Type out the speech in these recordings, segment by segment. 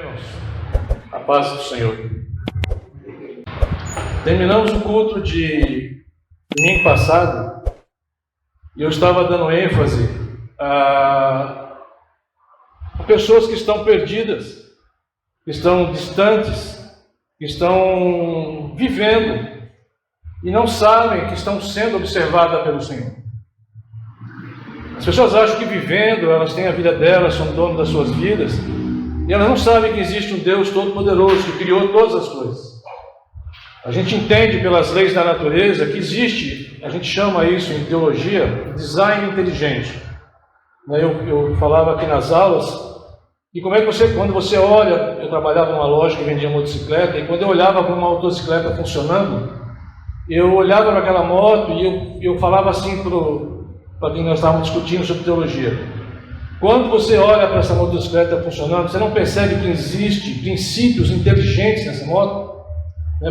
Irmãos, a paz do Senhor. Terminamos o culto de domingo passado e eu estava dando ênfase a pessoas que estão perdidas, que estão distantes, que estão vivendo e não sabem que estão sendo observadas pelo Senhor. As pessoas acham que vivendo, elas têm a vida delas, são donos das suas vidas, e elas não sabem que existe um Deus Todo-Poderoso que criou todas as coisas. A gente entende pelas leis da natureza que existe, a gente chama isso em teologia, design inteligente. Eu falava aqui nas aulas, e como é que quando você olha, eu trabalhava numa loja que vendia motocicleta, e quando eu olhava para uma motocicleta funcionando, eu olhava para aquela moto e eu falava assim para quem nós estávamos discutindo sobre teologia. Quando você olha para essa motocicleta funcionando, você não percebe que existe princípios inteligentes nessa moto?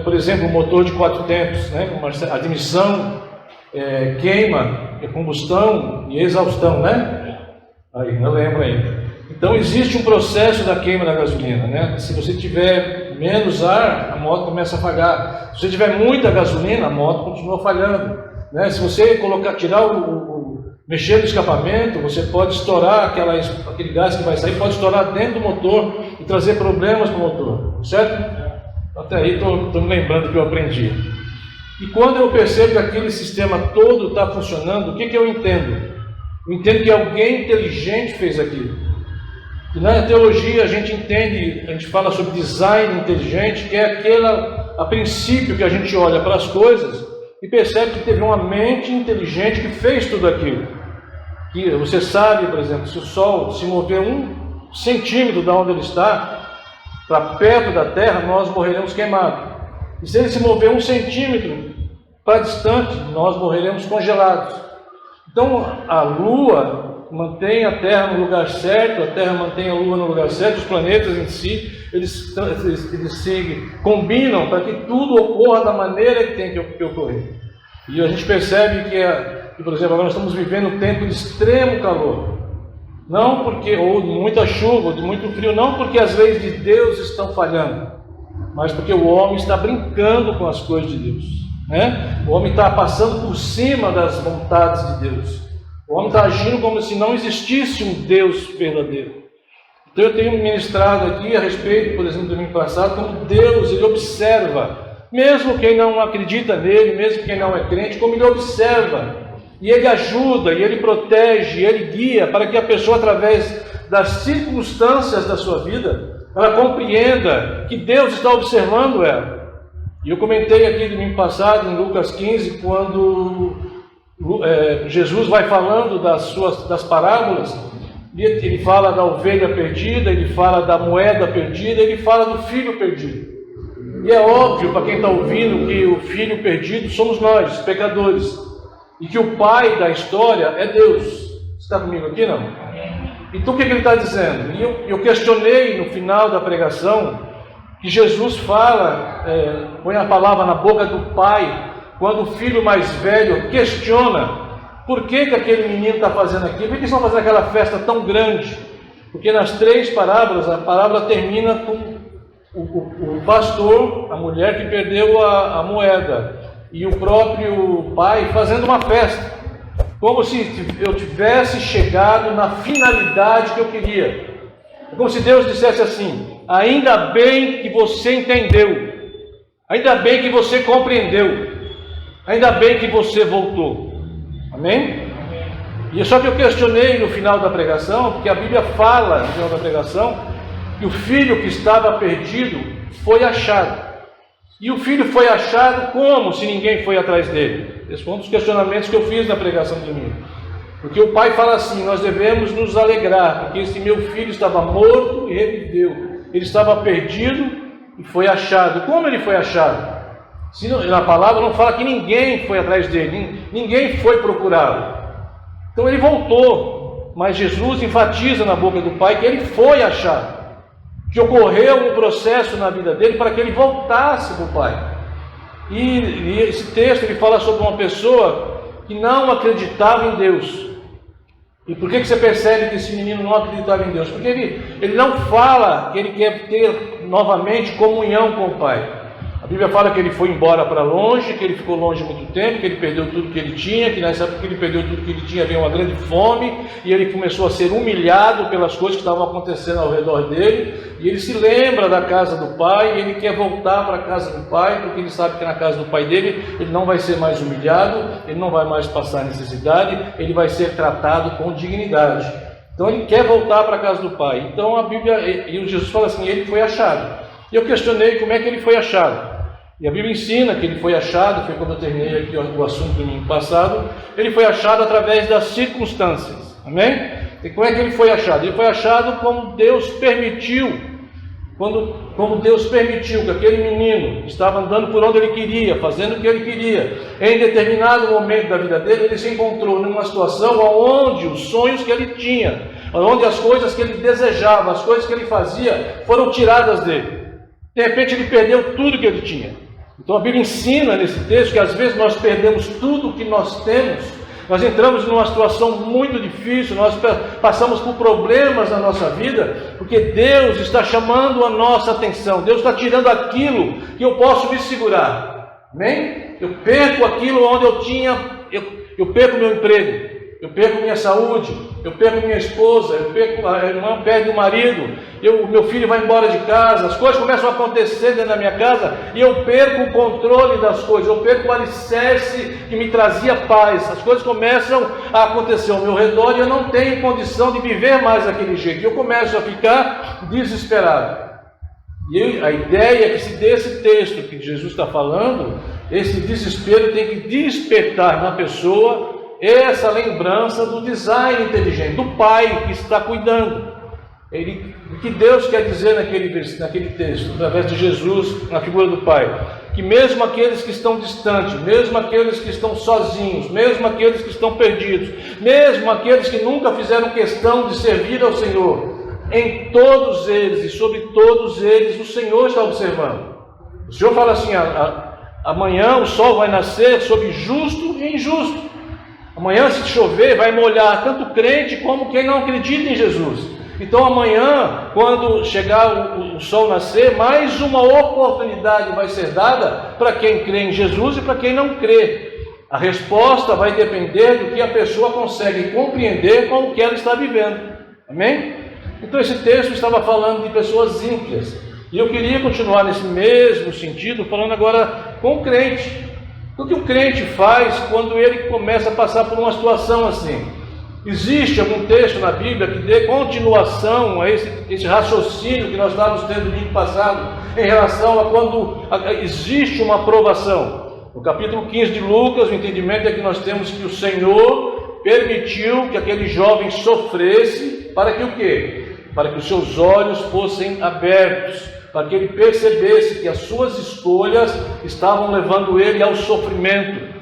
Por exemplo, o motor de 4 tempos, a admissão, queima, combustão e exaustão, Aí, não lembro ainda. Então existe um processo da queima da gasolina, Se você tiver menos ar, a moto começa a falhar. Se você tiver muita gasolina, a moto continua falhando, Se você mexer no escapamento, você pode estourar aquele gás que vai sair, pode estourar dentro do motor e trazer problemas para o motor, certo? Até aí estou me lembrando que eu aprendi. E quando eu percebo que aquele sistema todo está funcionando, o que eu entendo? Eu entendo que alguém inteligente fez aquilo. E na teologia a gente fala sobre design inteligente, que é a princípio que a gente olha para as coisas e percebe que teve uma mente inteligente que fez tudo aquilo. Que você sabe, por exemplo, se o Sol se mover 1 centímetro de onde ele está, para perto da Terra, nós morreremos queimados. E se ele se mover 1 centímetro para distante, nós morreremos congelados. Então, a Lua mantém a Terra no lugar certo, a Terra mantém a Lua no lugar certo, os planetas em si, eles se combinam para que tudo ocorra da maneira que tem que ocorrer. E a gente percebe que, por exemplo, agora nós estamos vivendo um tempo de extremo calor. Não porque, ou de muita chuva, ou de muito frio, não porque as leis de Deus estão falhando, mas porque o homem está brincando com as coisas de Deus. O homem está passando por cima das vontades de Deus. O homem está agindo como se não existisse um Deus verdadeiro. Então eu tenho ministrado aqui a respeito, por exemplo, do domingo passado, como Deus, Ele observa, mesmo quem não acredita nele, mesmo quem não é crente, como Ele observa, e Ele ajuda, e Ele protege, e Ele guia, para que a pessoa, através das circunstâncias da sua vida, ela compreenda que Deus está observando ela. E eu comentei aqui domingo passado, em Lucas 15, quando Jesus vai falando das parábolas, ele fala da ovelha perdida, ele fala da moeda perdida, ele fala do filho perdido. E é óbvio para quem está ouvindo que o filho perdido somos nós, pecadores, e que o pai da história é Deus. Você está comigo aqui, não? Então o que ele está dizendo? E eu questionei no final da pregação que Jesus fala, põe a palavra na boca do pai, quando o filho mais velho questiona por que aquele menino está fazendo aquilo, por que eles estão fazendo aquela festa tão grande? Porque nas 3 parábolas, a parábola termina com o pastor, a mulher que perdeu a moeda, e o próprio pai fazendo uma festa, como se eu tivesse chegado na finalidade que eu queria. É como se Deus dissesse assim: ainda bem que você entendeu, ainda bem que você compreendeu, ainda bem que você voltou. Amém? E só que eu questionei no final da pregação, porque a Bíblia fala no final da pregação que o filho que estava perdido foi achado. E o filho foi achado como, se ninguém foi atrás dele? Esse foi um dos questionamentos que eu fiz na pregação de domingo. Porque o pai fala assim: nós devemos nos alegrar, porque esse meu filho estava morto e reviveu. Ele estava perdido e foi achado. Como ele foi achado? Se na palavra não fala que ninguém foi atrás dele, ninguém foi procurá-lo. Então ele voltou, mas Jesus enfatiza na boca do pai que ele foi achado, que ocorreu um processo na vida dele para que ele voltasse para o pai. E esse texto ele fala sobre uma pessoa que não acreditava em Deus. E por que você percebe que esse menino não acreditava em Deus? Porque ele não fala que ele quer ter novamente comunhão com o Pai. A Bíblia fala que ele foi embora para longe, que ele ficou longe muito tempo, que ele perdeu tudo que ele tinha, que nessa época que ele perdeu tudo que ele tinha, veio uma grande fome, e ele começou a ser humilhado pelas coisas que estavam acontecendo ao redor dele, e ele se lembra da casa do pai, e ele quer voltar para a casa do pai, porque ele sabe que na casa do pai dele, ele não vai ser mais humilhado, ele não vai mais passar necessidade, ele vai ser tratado com dignidade. Então ele quer voltar para a casa do pai. Então a Bíblia, e o Jesus fala assim, ele foi achado. E eu questionei como é que ele foi achado. E a Bíblia ensina que ele foi achado, foi quando eu terminei aqui o assunto do domingo passado, ele foi achado através das circunstâncias, amém? E como é que ele foi achado? Ele foi achado como Deus permitiu, como Deus permitiu que aquele menino que estava andando por onde ele queria, fazendo o que ele queria, em determinado momento da vida dele, ele se encontrou numa situação onde os sonhos que ele tinha, onde as coisas que ele desejava, as coisas que ele fazia, foram tiradas dele. De repente ele perdeu tudo que ele tinha. Então a Bíblia ensina nesse texto que às vezes nós perdemos tudo o que nós temos, nós entramos numa situação muito difícil, nós passamos por problemas na nossa vida, porque Deus está chamando a nossa atenção, Deus está tirando aquilo que eu posso me segurar, amém? Eu perco aquilo onde eu tinha, eu perco meu emprego, eu perco minha saúde, eu perco minha esposa, eu perco a irmã, perde o marido, meu filho vai embora de casa, as coisas começam a acontecer dentro da minha casa e eu perco o controle das coisas, eu perco o alicerce que me trazia paz, as coisas começam a acontecer ao meu redor e eu não tenho condição de viver mais daquele jeito, eu começo a ficar desesperado. E a ideia é que se desse texto que Jesus está falando, esse desespero tem que despertar na pessoa essa lembrança do design inteligente, do pai que está cuidando. O que Deus quer dizer naquele texto, através de Jesus, na figura do pai? Que mesmo aqueles que estão distantes, mesmo aqueles que estão sozinhos, mesmo aqueles que estão perdidos, mesmo aqueles que nunca fizeram questão de servir ao Senhor, em todos eles e sobre todos eles, o Senhor está observando. O Senhor fala assim, amanhã o sol vai nascer sobre justo e injusto. Amanhã, se chover, vai molhar tanto crente como quem não acredita em Jesus. Então amanhã, quando chegar o sol nascer, mais uma oportunidade vai ser dada para quem crê em Jesus e para quem não crê. A resposta vai depender do que a pessoa consegue compreender com o que ela está vivendo. Amém? Então esse texto estava falando de pessoas ímpias. E eu queria continuar nesse mesmo sentido, falando agora com o crente. O que o crente faz quando ele começa a passar por uma situação assim? Existe algum texto na Bíblia que dê continuação a esse raciocínio que nós estávamos tendo no domingo passado, em relação a quando existe uma provação? No capítulo 15 de Lucas, o entendimento é que nós temos que o Senhor permitiu que aquele jovem sofresse, para que o quê? Para que os seus olhos fossem abertos, para que ele percebesse que as suas escolhas estavam levando ele ao sofrimento.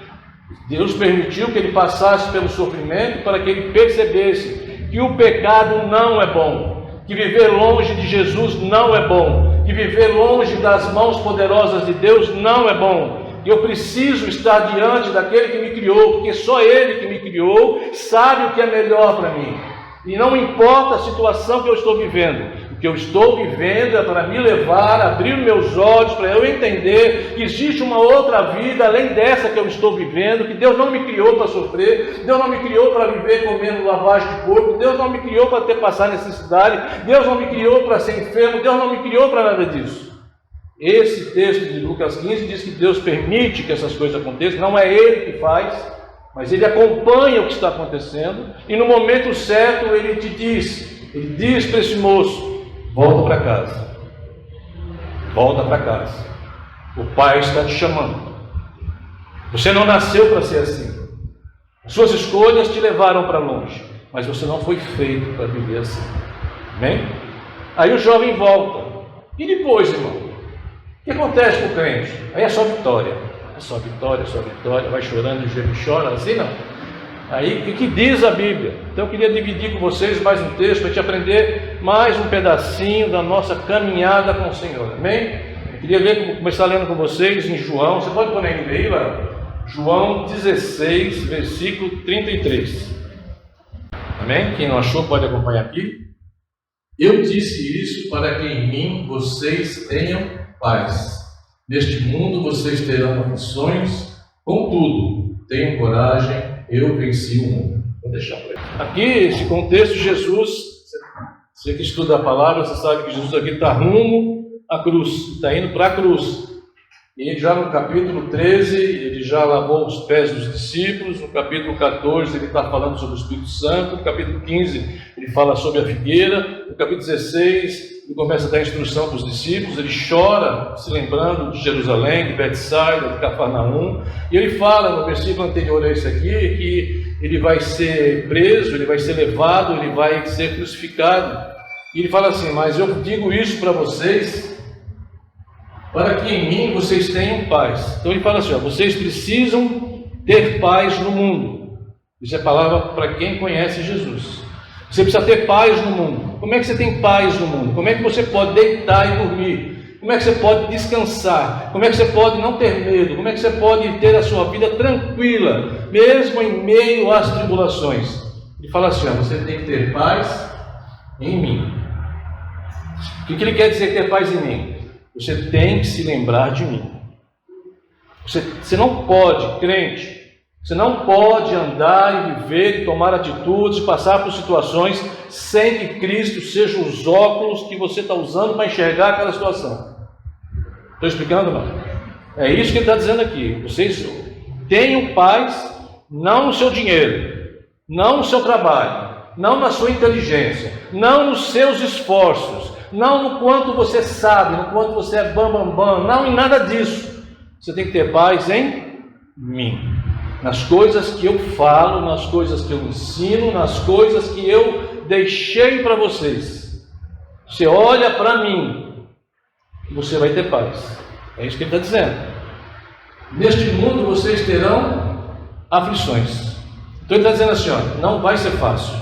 Deus permitiu que ele passasse pelo sofrimento para que ele percebesse que o pecado não é bom, que viver longe de Jesus não é bom, que viver longe das mãos poderosas de Deus não é bom. Eu preciso estar diante daquele que me criou, porque só Ele que me criou sabe o que é melhor para mim. E não importa a situação que eu estou vivendo, o que eu estou vivendo é para me levar a abrir meus olhos, para eu entender que existe uma outra vida além dessa que eu estou vivendo, que Deus não me criou para sofrer, Deus não me criou para viver comendo lavagem de corpo, Deus não me criou para passar necessidade, Deus não me criou para ser enfermo, Deus não me criou para nada disso. Esse texto de Lucas 15 diz que Deus permite que essas coisas aconteçam, não é Ele que faz, mas Ele acompanha o que está acontecendo, e no momento certo Ele diz para esse moço: volta para casa, volta para casa, o Pai está te chamando, você não nasceu para ser assim, as suas escolhas te levaram para longe, mas você não foi feito para viver assim, amém? Aí o jovem volta, e depois, irmão, o que acontece com o crente? Aí é só vitória, só vitória, vai chorando e geme chora, assim não. Aí, o que diz a Bíblia? Então eu queria dividir com vocês mais um texto, para a gente aprender mais um pedacinho da nossa caminhada com o Senhor, amém? Eu queria começar lendo com vocês em João, você pode pôr na NVI aí, lá? João 16, versículo 33. Amém? Quem não achou pode acompanhar aqui. Eu disse isso para que em mim vocês tenham paz. Neste mundo vocês terão aflições, contudo, tenham coragem, eu venci o mundo. Vou deixar para ele. Aqui, esse contexto, Jesus, você que estuda a palavra, você sabe que Jesus aqui está rumo à cruz, está indo para a cruz. E já no capítulo 13, ele já lavou os pés dos discípulos. No capítulo 14, ele está falando sobre o Espírito Santo. No capítulo 15, ele fala sobre a figueira. No capítulo 16, ele começa a dar instrução para os discípulos. Ele chora, se lembrando de Jerusalém, de Betsaida, de Cafarnaum. E ele fala, no versículo anterior a esse aqui, que ele vai ser preso, ele vai ser levado, ele vai ser crucificado. E ele fala assim: mas eu digo isso para vocês, para que em mim vocês tenham paz. Então ele fala assim: vocês precisam ter paz no mundo. Isso é palavra para quem conhece Jesus. Você precisa ter paz no mundo. Como é que você tem paz no mundo? Como é que você pode deitar e dormir? Como é que você pode descansar? Como é que você pode não ter medo? Como é que você pode ter a sua vida tranquila, mesmo em meio às tribulações? Ele fala assim: você tem que ter paz em mim. O que ele quer dizer ter paz em mim? Você tem que se lembrar de mim. Você não pode, crente, você não pode andar e viver e tomar atitudes, passar por situações sem que Cristo seja os óculos que você está usando para enxergar aquela situação. Estou explicando, não? É isso que ele está dizendo aqui. Vocês tenham paz, não no seu dinheiro, não no seu trabalho, não na sua inteligência, não nos seus esforços, não no quanto você sabe, no quanto você é bam, não em nada disso. Você tem que ter paz em mim, nas coisas que eu falo, nas coisas que eu ensino, nas coisas que eu deixei para vocês. Você olha para mim, você vai ter paz. É isso que ele está dizendo. Neste mundo vocês terão aflições. Então ele está dizendo assim: não vai ser fácil.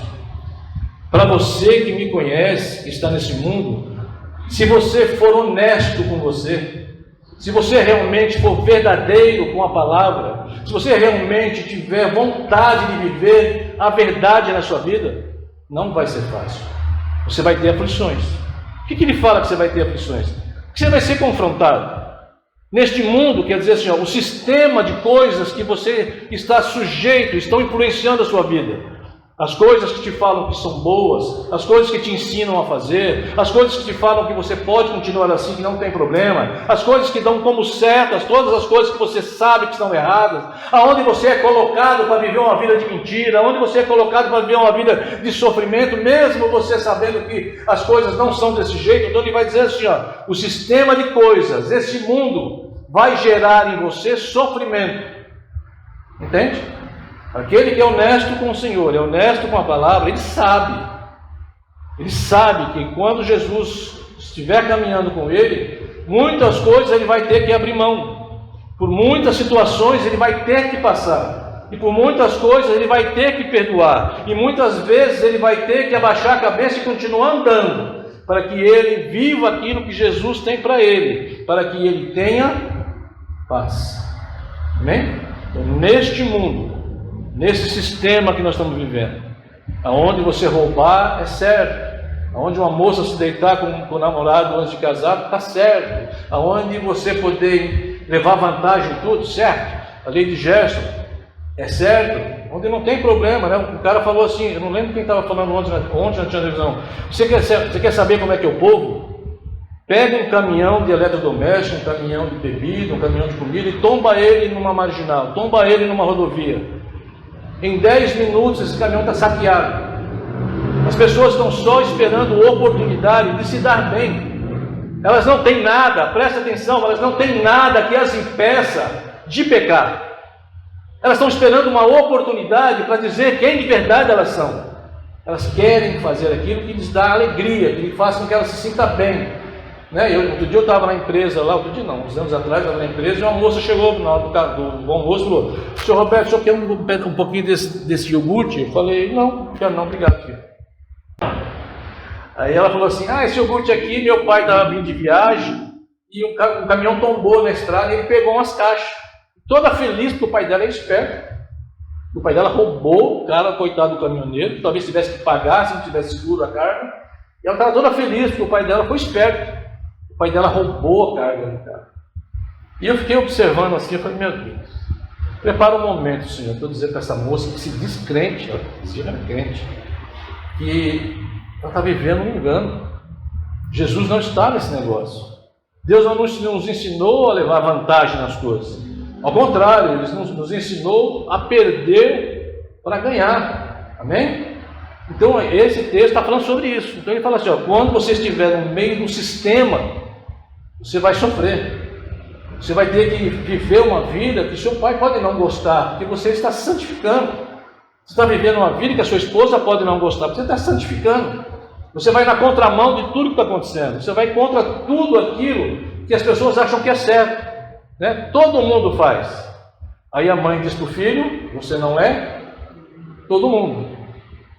Para você que me conhece, que está nesse mundo, se você for honesto com você, se você realmente for verdadeiro com a palavra, se você realmente tiver vontade de viver a verdade na sua vida, não vai ser fácil. Você vai ter aflições. O que ele fala que você vai ter aflições? Que você vai ser confrontado. Neste mundo, quer dizer assim, o sistema de coisas que você está sujeito, estão influenciando a sua vida. As coisas que te falam que são boas, as coisas que te ensinam a fazer, as coisas que te falam que você pode continuar assim, que não tem problema, as coisas que dão como certas, todas as coisas que você sabe que estão erradas, aonde você é colocado para viver uma vida de mentira, aonde você é colocado para viver uma vida de sofrimento, mesmo você sabendo que as coisas não são desse jeito. Então ele vai dizer assim: o sistema de coisas, esse mundo vai gerar em você sofrimento. Entende? Aquele que é honesto com o Senhor, é honesto com a palavra, ele sabe que quando Jesus estiver caminhando com ele, muitas coisas ele vai ter que abrir mão, por muitas situações ele vai ter que passar, e por muitas coisas ele vai ter que perdoar, e muitas vezes ele vai ter que abaixar a cabeça e continuar andando, para que ele viva aquilo que Jesus tem para ele, para que ele tenha paz. Amém? Então, neste mundo, nesse sistema que nós estamos vivendo, aonde você roubar é certo, aonde uma moça se deitar com o namorado antes de casar está certo, aonde você poder levar vantagem em tudo, certo, a lei de Gerson é certo, onde não tem problema, né? O cara falou assim, eu não lembro quem estava falando ontem na televisão, você quer saber como é que é o povo? Pega um caminhão de eletrodoméstico, um caminhão de bebida, um caminhão de comida e tomba ele numa marginal, tomba ele numa rodovia. Em 10 minutos esse caminhão está saqueado. As pessoas estão só esperando oportunidade de se dar bem. Elas não têm nada, presta atenção, elas não têm nada que as impeça de pecar. Elas estão esperando uma oportunidade para dizer quem de verdade elas são. Elas querem fazer aquilo que lhes dá alegria, que faz com que elas se sintam bem. Outro dia eu estava na empresa lá, uns anos atrás, eu estava na empresa e uma moça chegou na hora do almoço e falou: Sr. Roberto, o senhor quer um pouquinho desse iogurte? Eu falei: não quero não, obrigado, filho. Aí ela falou assim: esse iogurte aqui, meu pai estava vindo de viagem e o caminhão tombou na estrada e ele pegou umas caixas. Toda feliz porque o pai dela é esperto. O pai dela roubou o cara, coitado do caminhoneiro, talvez tivesse que pagar se não tivesse seguro a carga. E ela estava toda feliz, porque o pai dela foi esperto. O pai dela roubou a carga do cara. E eu fiquei observando assim, eu falei, meu Deus, prepara um momento, Senhor, estou dizendo para essa moça que se diz crente, que ela está vivendo um engano. Jesus não está nesse negócio. Deus não nos ensinou a levar vantagem nas coisas. Ao contrário, Ele nos ensinou a perder para ganhar. Amém? Então, esse texto está falando sobre isso. Então, ele fala assim, ó, quando você estiver no meio do sistema, você vai sofrer. Você vai ter que viver uma vida que seu pai pode não gostar, porque você está se santificando. Você está vivendo uma vida que a sua esposa pode não gostar, porque você está se santificando. Você vai na contramão de tudo que está acontecendo. Você vai contra tudo aquilo que as pessoas acham que é certo. Né? Todo mundo faz. Aí a mãe diz para o filho, você não é todo mundo.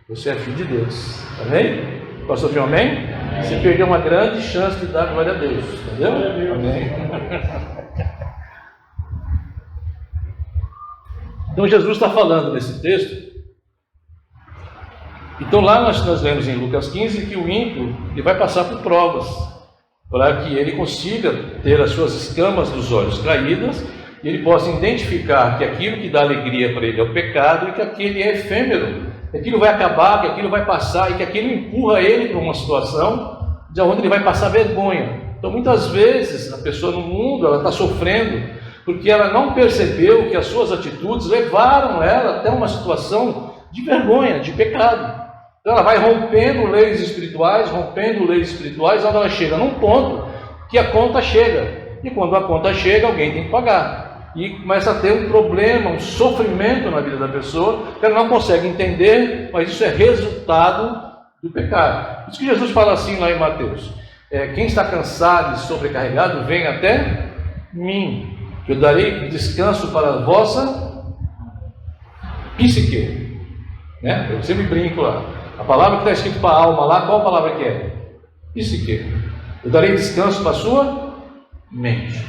Você é filho de Deus. Amém? Pastor João, amém? Você perdeu uma grande chance de dar glória a Deus. Entendeu? Amém? Então Jesus está falando nesse texto. Então lá nós lemos em Lucas 15 que o ímpio ele vai passar por provas para que ele consiga ter as suas escamas dos olhos caídas e ele possa identificar que aquilo que dá alegria para ele é o pecado e que aquele é efêmero, que aquilo vai acabar, que aquilo vai passar e que aquilo empurra ele para uma situação de onde ele vai passar vergonha. Então muitas vezes a pessoa no mundo ela está sofrendo porque ela não percebeu que as suas atitudes levaram ela até uma situação de vergonha, de pecado. Então ela vai rompendo leis espirituais, onde ela chega num ponto que a conta chega. E quando a conta chega, alguém tem que pagar. E começa a ter um problema, um sofrimento na vida da pessoa, que ela não consegue entender, mas isso é resultado do pecado. Por isso que Jesus fala assim lá em Mateus, quem está cansado e sobrecarregado, vem até mim, que eu darei descanso para a vossa psique. Né? Eu sempre brinco lá. A palavra que está escrito para a alma lá, qual palavra que é? Psique. Eu darei descanso para a sua mente.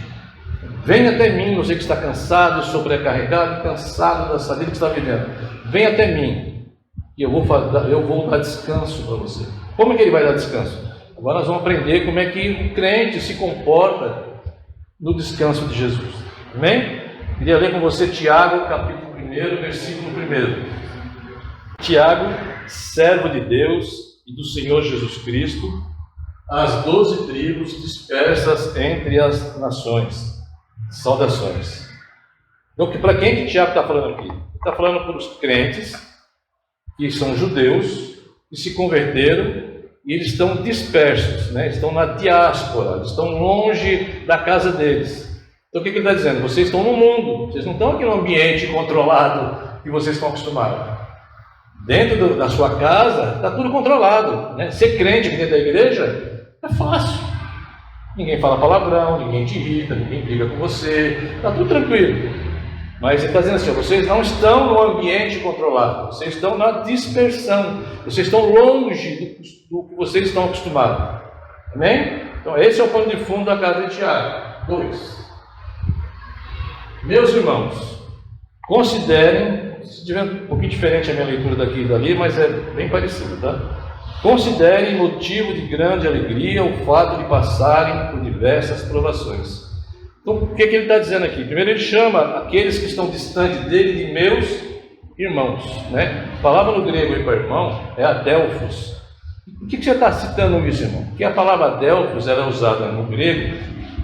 Venha até mim, você que está cansado, sobrecarregado, cansado dessa vida que está vivendo. Venha até mim, e eu vou dar descanso para você. Como é que ele vai dar descanso? Agora nós vamos aprender como é que o crente se comporta no descanso de Jesus. Amém? Queria ler com você Tiago, capítulo 1, versículo 1. Tiago, servo de Deus e do Senhor Jesus Cristo, às 12 tribos dispersas entre as nações. Saudações. Então, para quem que Tiago está falando aqui? Ele está falando para os crentes que são judeus, que se converteram e eles estão dispersos, né? Estão na diáspora, eles estão longe da casa deles. Então, o que ele está dizendo? Vocês estão no mundo, vocês não estão aqui no ambiente controlado que vocês estão acostumados. Dentro da sua casa, está tudo controlado. Né? Ser crente aqui dentro da igreja é fácil. Ninguém fala palavrão, ninguém te irrita, ninguém briga com você, está tudo tranquilo. Mas ele está dizendo assim, vocês não estão no ambiente controlado, vocês estão na dispersão, vocês estão longe do que vocês estão acostumados. Amém? Então esse é o pano de fundo da casa de Tiago. 2. Meus irmãos, considerem, se tiver um pouquinho diferente a minha leitura daqui e dali, mas é bem parecido, tá? Considerem motivo de grande alegria o fato de passarem por diversas provações. Então, o que ele está dizendo aqui? Primeiro, ele chama aqueles que estão distantes dele de meus irmãos. Né? A palavra no grego para irmão é adelphos. Por que você está citando isso, irmão? Porque a palavra adelphos era usada no grego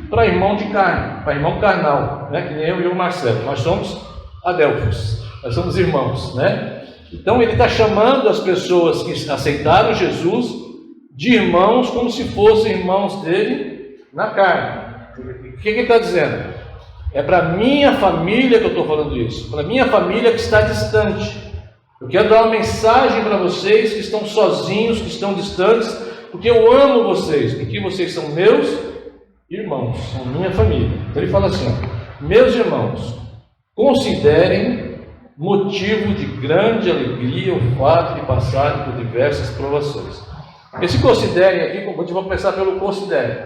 para irmão de carne, para irmão carnal, né? Que nem eu e o Marcelo. Nós somos adelphos, nós somos irmãos, né? Então ele está chamando as pessoas que aceitaram Jesus de irmãos como se fossem irmãos dele na carne. O que ele está dizendo? É para a minha família que eu estou falando isso, para a minha família que está distante. Eu quero dar uma mensagem para vocês que estão sozinhos, que estão distantes, porque eu amo vocês, porque vocês são meus irmãos, são minha família. Então ele fala assim, ó, meus irmãos, considerem motivo de grande alegria o fato de passarem por diversas provações. Esse considerem aqui, vamos começar pelo considerem.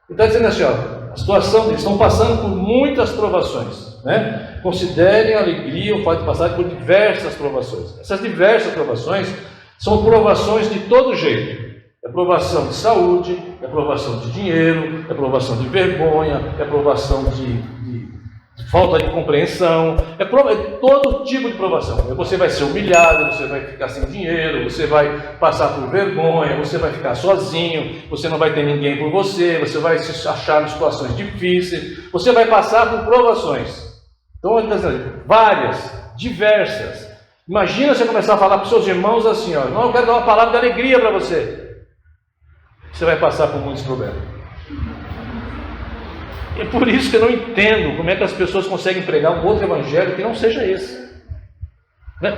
Ele está dizendo assim, ó, a situação deles estão passando por muitas provações. né? Considerem a alegria o fato de passar por diversas provações. Essas diversas provações são provações de todo jeito. É provação de saúde, é provação de dinheiro, é provação de vergonha, é provação de falta de compreensão, é todo tipo de provação. Você vai ser humilhado, você vai ficar sem dinheiro, você vai passar por vergonha, você vai ficar sozinho, você não vai ter ninguém por você, você vai se achar em situações difíceis, você vai passar por provações. Então, várias, diversas. Imagina você começar a falar para os seus irmãos assim, ó, não, eu quero dar uma palavra de alegria para você. Você vai passar por muitos problemas. É por isso que eu não entendo como é que as pessoas conseguem pregar um outro evangelho que não seja esse.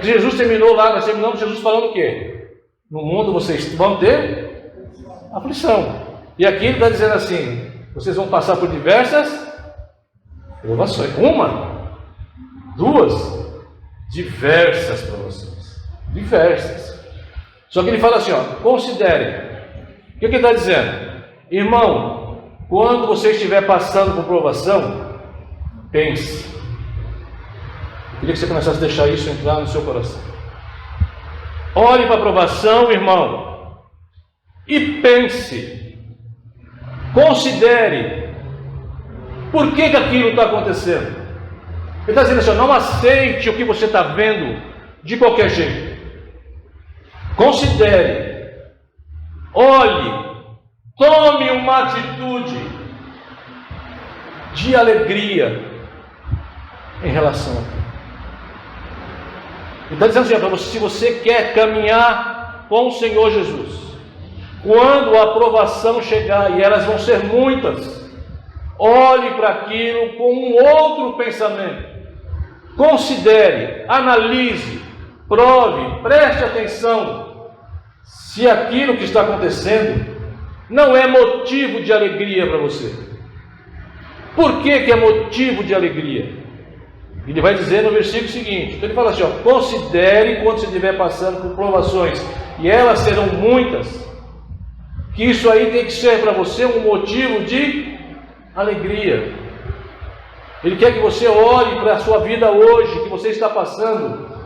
Jesus terminou lá, nós terminamos Jesus falando o quê? No mundo vocês vão ter aflição. E aqui ele está dizendo assim, vocês vão passar por diversas provações. Uma, duas, diversas provações. Diversas. Só que ele fala assim, ó, considerem. O que ele está dizendo? Irmão, quando você estiver passando por provação, pense. Eu queria que você começasse a deixar isso entrar no seu coração. Olhe para a provação, irmão, e pense. Considere. Por que aquilo está acontecendo? Ele está dizendo assim, não aceite o que você está vendo de qualquer jeito. Considere. Olhe. Tome uma atitude de alegria em relação a Deus. Ele está dizendo assim, para você, se você quer caminhar com o Senhor Jesus, quando a aprovação chegar, e elas vão ser muitas, olhe para aquilo com um outro pensamento. Considere, analise, prove, preste atenção se aquilo que está acontecendo não é motivo de alegria para você. Por que é motivo de alegria? Ele vai dizer no versículo seguinte, então ele fala assim, ó, considere quando você estiver passando por provações, e elas serão muitas, que isso aí tem que ser para você um motivo de alegria. Ele quer que você olhe para a sua vida hoje, que você está passando,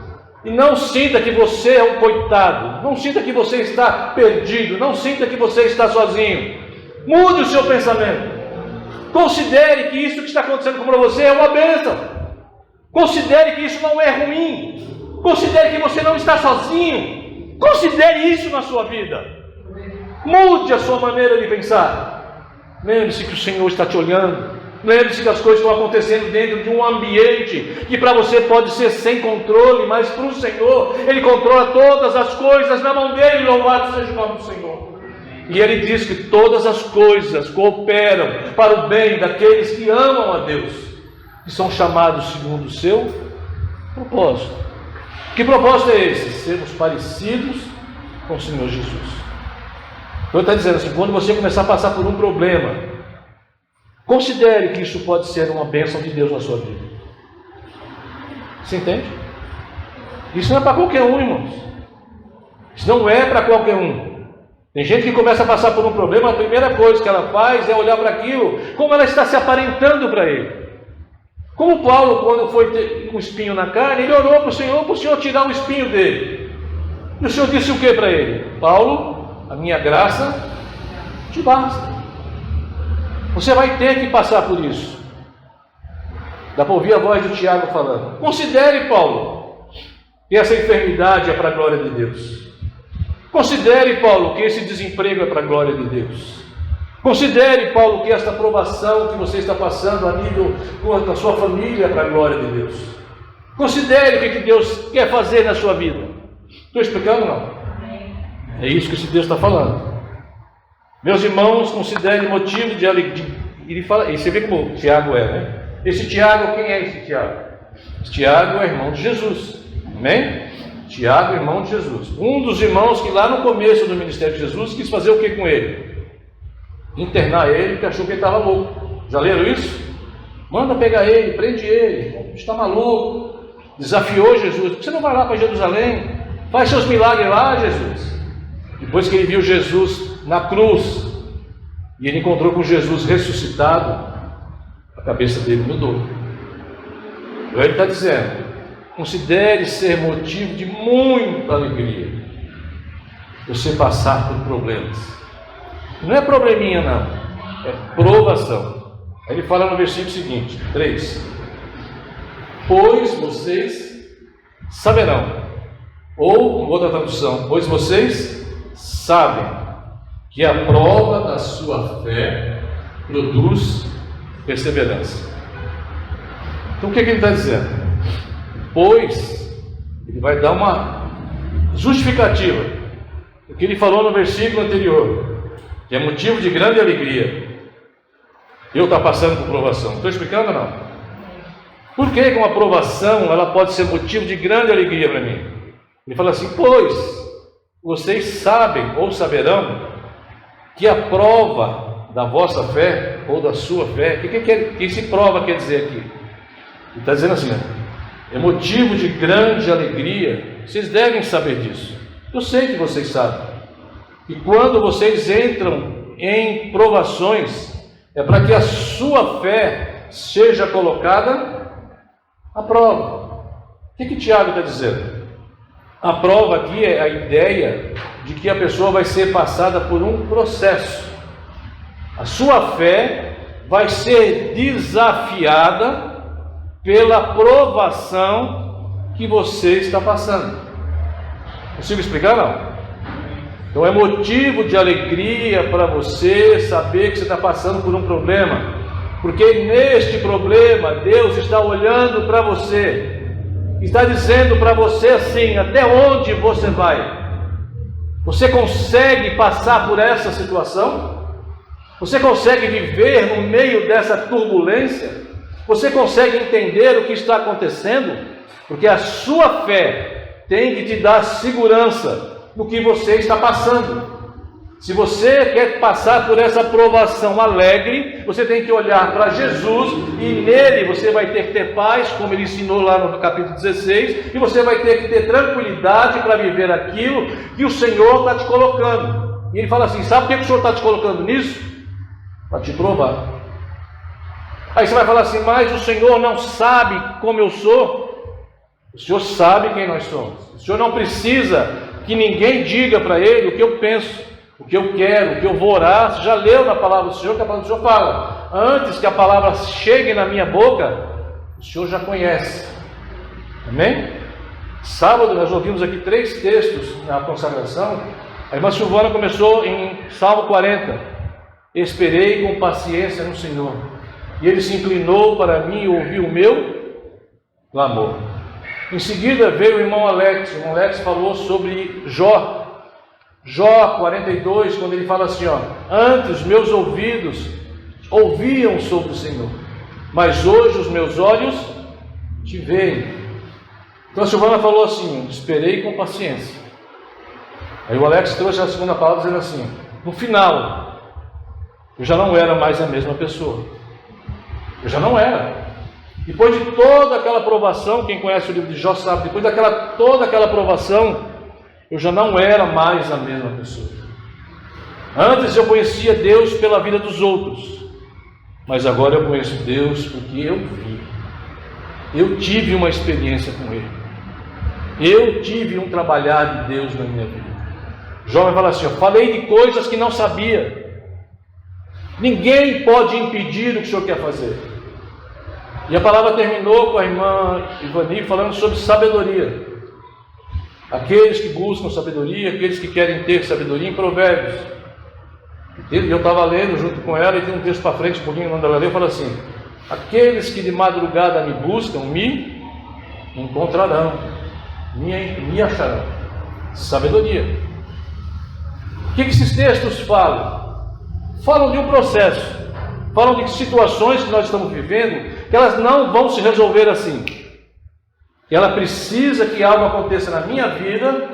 e não sinta que você é um coitado, não sinta que você está perdido, não sinta que você está sozinho. Mude o seu pensamento. Considere que isso que está acontecendo com você é uma bênção. Considere que isso não é ruim. Considere que você não está sozinho. Considere isso na sua vida. Mude a sua maneira de pensar. Lembre-se que o Senhor está te olhando. Lembre-se que as coisas estão acontecendo dentro de um ambiente que para você pode ser sem controle, mas para o Senhor, Ele controla todas as coisas na mão dEle, louvado seja o nome do Senhor. E Ele diz que todas as coisas cooperam para o bem daqueles que amam a Deus, que são chamados segundo o seu propósito. Que propósito é esse? Sermos parecidos com o Senhor Jesus. Então Ele está dizendo assim, quando você começar a passar por um problema, considere que isso pode ser uma bênção de Deus na sua vida. Você entende? Isso não é para qualquer um, irmãos. Isso não é para qualquer um. Tem gente que começa a passar por um problema, a primeira coisa que ela faz é olhar para aquilo, como ela está se aparentando para ele. Como Paulo, quando foi ter um espinho na carne, ele orou para o Senhor tirar o espinho dele. E o Senhor disse o que para ele? Paulo, a minha graça te basta. Você vai ter que passar por isso. Dá para ouvir a voz do Tiago falando. Considere, Paulo, que essa enfermidade é para a glória de Deus. Considere, Paulo, que esse desemprego é para a glória de Deus. Considere, Paulo, que esta provação que você está passando a nível da sua família é para a glória de Deus. Considere o que Deus quer fazer na sua vida. Estou explicando, não? É isso que esse Deus está falando. Meus irmãos, considerem motivo de alegria. Ele fala, e você vê como Tiago é, né? Esse Tiago, quem é esse Tiago? Esse Tiago é irmão de Jesus. Amém? Tiago, irmão de Jesus. Um dos irmãos que lá no começo do ministério de Jesus quis fazer o que com ele? Internar ele, porque achou que ele estava louco. Já leram isso? Manda pegar ele, prende ele. Está maluco. Desafiou Jesus. Você não vai lá para Jerusalém? Faz seus milagres lá, Jesus. Depois que ele viu Jesus na cruz, e ele encontrou com Jesus ressuscitado, a cabeça dele mudou. Ele está dizendo, considere ser motivo de muita alegria você passar por problemas. Não é probleminha não, é provação. Aí ele fala no versículo seguinte, 3. Pois vocês saberão, ou outra tradução, pois vocês sabem que a prova da sua fé produz perseverança. Então o que ele está dizendo? Pois, ele vai dar uma justificativa do que ele falou no versículo anterior, que é motivo de grande alegria eu estar passando por provação. Estou explicando ou não? Por que uma provação ela pode ser motivo de grande alegria para mim? Ele fala assim, pois vocês sabem ou saberão que a prova da vossa fé ou da sua fé, o que esse prova quer dizer aqui? Ele está dizendo assim, é motivo de grande alegria, vocês devem saber disso. Eu sei que vocês sabem. E quando vocês entram em provações, é para que a sua fé seja colocada à prova. O que Tiago está dizendo? A prova aqui é a ideia de que a pessoa vai ser passada por um processo. A sua fé vai ser desafiada pela provação que você está passando. Consigo explicar, não? Então é motivo de alegria para você saber que você está passando por um problema, porque neste problema Deus está olhando para você, está dizendo para você assim, até onde você vai? Você consegue passar por essa situação? Você consegue viver no meio dessa turbulência? Você consegue entender o que está acontecendo? Porque a sua fé tem que te dar segurança no que você está passando. Se você quer passar por essa provação alegre, você tem que olhar para Jesus e nele você vai ter que ter paz, como ele ensinou lá no capítulo 16, e você vai ter que ter tranquilidade para viver aquilo que o Senhor está te colocando. E ele fala assim, sabe por que o Senhor está te colocando nisso? Para te provar. Aí você vai falar assim, mas o Senhor não sabe como eu sou. O Senhor sabe quem nós somos. O Senhor não precisa que ninguém diga para ele o que eu penso, o que eu quero, o que eu vou orar. Você já leu na palavra do Senhor que a palavra do Senhor fala, antes que a palavra chegue na minha boca, o Senhor já conhece. Amém? Sábado nós ouvimos aqui 3 textos na consagração. A irmã Silvana começou em Salmo 40. Esperei com paciência no Senhor, e Ele se inclinou para mim e ouviu o meu clamor. Em seguida veio o irmão Alex. O irmão Alex falou sobre Jó. Jó 42, quando ele fala assim, antes os meus ouvidos ouviam sobre o Senhor, mas hoje os meus olhos te veem. Então a Silvana falou assim, esperei com paciência. Aí o Alex trouxe a segunda palavra dizendo assim, no final, eu já não era mais a mesma pessoa. Eu já não era. Depois de toda aquela provação, quem conhece o livro de Jó sabe, depois toda aquela provação, eu já não era mais a mesma pessoa. Antes eu conhecia Deus pela vida dos outros, mas agora eu conheço Deus porque eu vi. Eu tive uma experiência com Ele. Eu tive um trabalhar de Deus na minha vida. Jó vai falar assim, falei de coisas que não sabia. Ninguém pode impedir o que o Senhor quer fazer. E a palavra terminou com a irmã Ivani falando sobre sabedoria. Aqueles que buscam sabedoria, aqueles que querem ter sabedoria, em Provérbios. E eu estava lendo junto com ela e tem um texto para frente, um pouquinho, quando ela leu, fala assim, aqueles que de madrugada me buscam, me encontrarão, me acharão. Sabedoria. O que esses textos falam? Falam de um processo. Falam de situações que nós estamos vivendo, que elas não vão se resolver assim. Que ela precisa que algo aconteça na minha vida,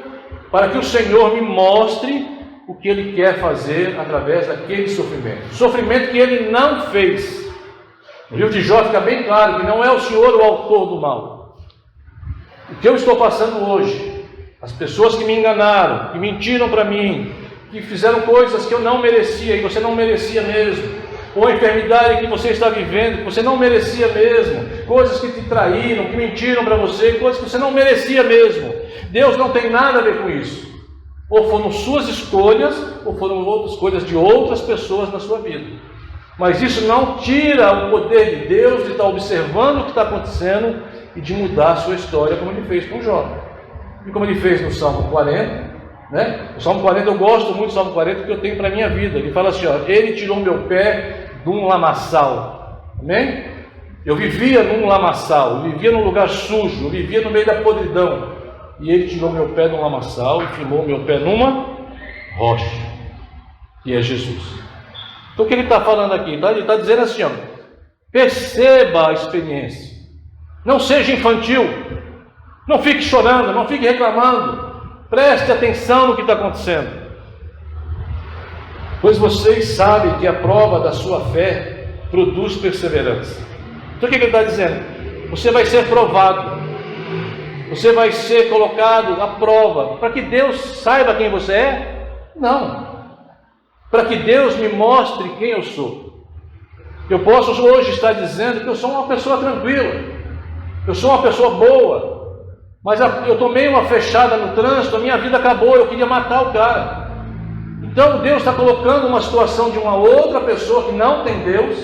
para que o Senhor me mostre o que Ele quer fazer através daquele sofrimento. Sofrimento que Ele não fez. No livro de Jó fica bem claro que não é o Senhor o autor do mal. O que eu estou passando hoje, as pessoas que me enganaram, que mentiram para mim, que fizeram coisas que eu não merecia, e você não merecia mesmo, ou a enfermidade que você está vivendo, que você não merecia mesmo, coisas que te traíram, que mentiram para você, coisas que você não merecia mesmo. Deus não tem nada a ver com isso. Ou foram suas escolhas, ou foram outras escolhas de outras pessoas na sua vida. Mas isso não tira o poder de Deus de estar observando o que está acontecendo e de mudar a sua história, como ele fez com Jó. E como ele fez no Salmo 40, né? O Salmo 40, eu gosto muito do Salmo 40 porque eu tenho para a minha vida. Ele fala assim, ó, ele tirou meu pé de um lamaçal. Amém? Eu vivia num lamaçal, eu vivia num lugar sujo, eu vivia no meio da podridão. E ele tirou meu pé de um lamaçal e firmou meu pé numa rocha, que é Jesus. Então o que ele está falando aqui? Ele está dizendo assim, ó, perceba a experiência. Não seja infantil. Não fique chorando, não fique reclamando. Preste atenção no que está acontecendo. Pois vocês sabem que a prova da sua fé produz perseverança. Então o que ele está dizendo? Você vai ser provado. Você vai ser colocado à prova. Para que Deus saiba quem você é? Não. Para que Deus me mostre quem eu sou. Eu posso hoje estar dizendo que eu sou uma pessoa tranquila. Eu sou uma pessoa boa. Mas eu tomei uma fechada no trânsito, a minha vida acabou, eu queria matar o cara. Então Deus está colocando uma situação de uma outra pessoa que não tem Deus,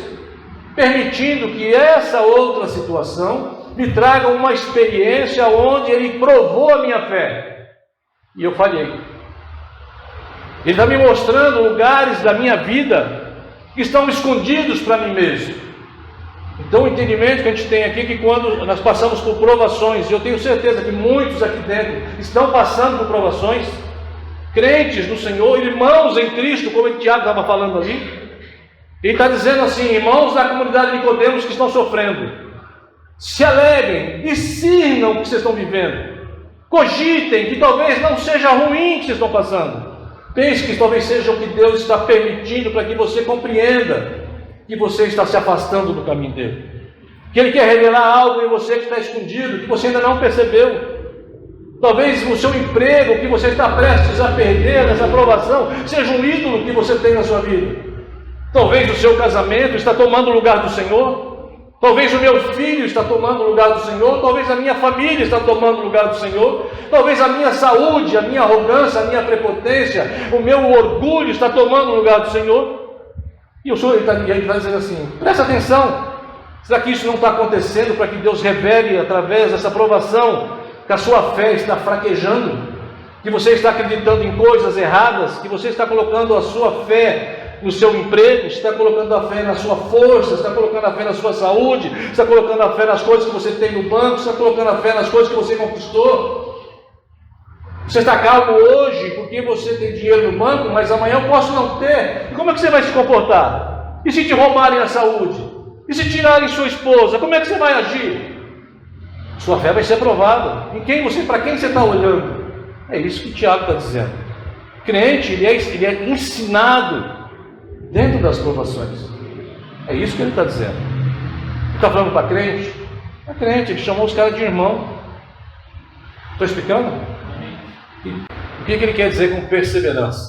permitindo que essa outra situação me traga uma experiência onde Ele provou a minha fé. E eu falhei. Ele está me mostrando lugares da minha vida que estão escondidos para mim mesmo. Então o entendimento que a gente tem aqui é que quando nós passamos por provações, e eu tenho certeza que muitos aqui dentro estão passando por provações, crentes no Senhor, irmãos em Cristo, como o Tiago estava falando ali, ele está dizendo assim, irmãos da comunidade de Nicodemos que estão sofrendo, se alegrem, discernam o que vocês estão vivendo, cogitem que talvez não seja ruim o que vocês estão passando, pense que talvez seja o que Deus está permitindo para que você compreenda que você está se afastando do caminho dele, que ele quer revelar algo em você que está escondido, que você ainda não percebeu. Talvez o seu emprego que você está prestes a perder nessa provação seja um ídolo que você tem na sua vida. Talvez o seu casamento está tomando o lugar do Senhor, talvez o meu filho está tomando o lugar do Senhor, talvez a minha família está tomando o lugar do Senhor, talvez a minha saúde, a minha arrogância, a minha prepotência, o meu orgulho está tomando o lugar do Senhor. E o Senhor está dizendo assim, presta atenção, será que isso não está acontecendo para que Deus revele através dessa provação que a sua fé está fraquejando, que você está acreditando em coisas erradas, que você está colocando a sua fé no seu emprego, está colocando a fé na sua força, está colocando a fé na sua saúde, está colocando a fé nas coisas que você tem no banco, está colocando a fé nas coisas que você conquistou. Você está calmo hoje porque você tem dinheiro no banco, mas amanhã eu posso não ter. E como é que você vai se comportar? E se te roubarem a saúde? E se tirarem sua esposa? Como é que você vai agir? Sua fé vai ser provada. Para quem você está olhando? É isso que o Tiago está dizendo. Crente, ele é ensinado dentro das provações. É isso que ele está dizendo. Ele está falando para crente? É crente, ele chamou os caras de irmão. Estou explicando? O que ele quer dizer com perseverança?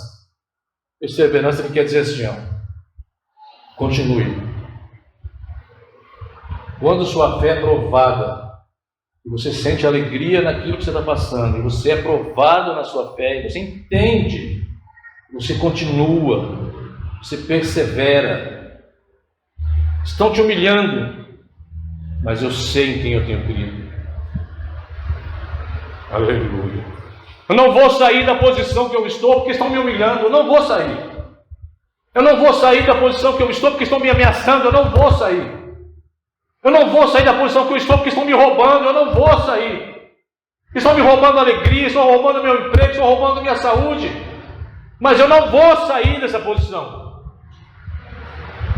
Perseverança ele quer dizer assim, ó, continue. Quando sua fé é provada, e você sente alegria naquilo que você está passando, e você é provado na sua fé, e você entende, você continua, você persevera. Estão te humilhando, mas eu sei em quem eu tenho crido. Aleluia. Eu não vou sair da posição que eu estou porque estão me humilhando. Eu não vou sair. Eu não vou sair da posição que eu estou porque estão me ameaçando. Eu não vou sair. Eu não vou sair da posição que eu estou porque estão me roubando. Eu não vou sair. Estão me roubando a alegria, estão roubando meu emprego, estão roubando minha saúde. Mas eu não vou sair dessa posição.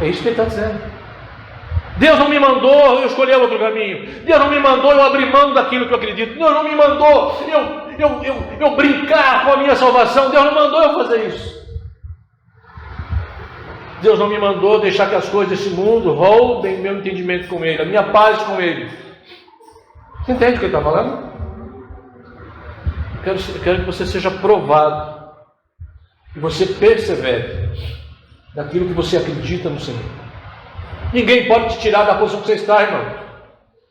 É isso que ele está dizendo. Deus não me mandou eu escolher outro caminho. Deus não me mandou eu abrir mão daquilo que eu acredito. Deus não me mandou eu brincar com a minha salvação. Deus não mandou eu fazer isso. Deus não me mandou deixar que as coisas desse mundo roubem meu entendimento com Ele, a minha paz com Ele. Você entende o que Ele está falando? Eu quero que você seja provado, que você persevere naquilo que você acredita no Senhor. Ninguém pode te tirar da posição que você está, irmão.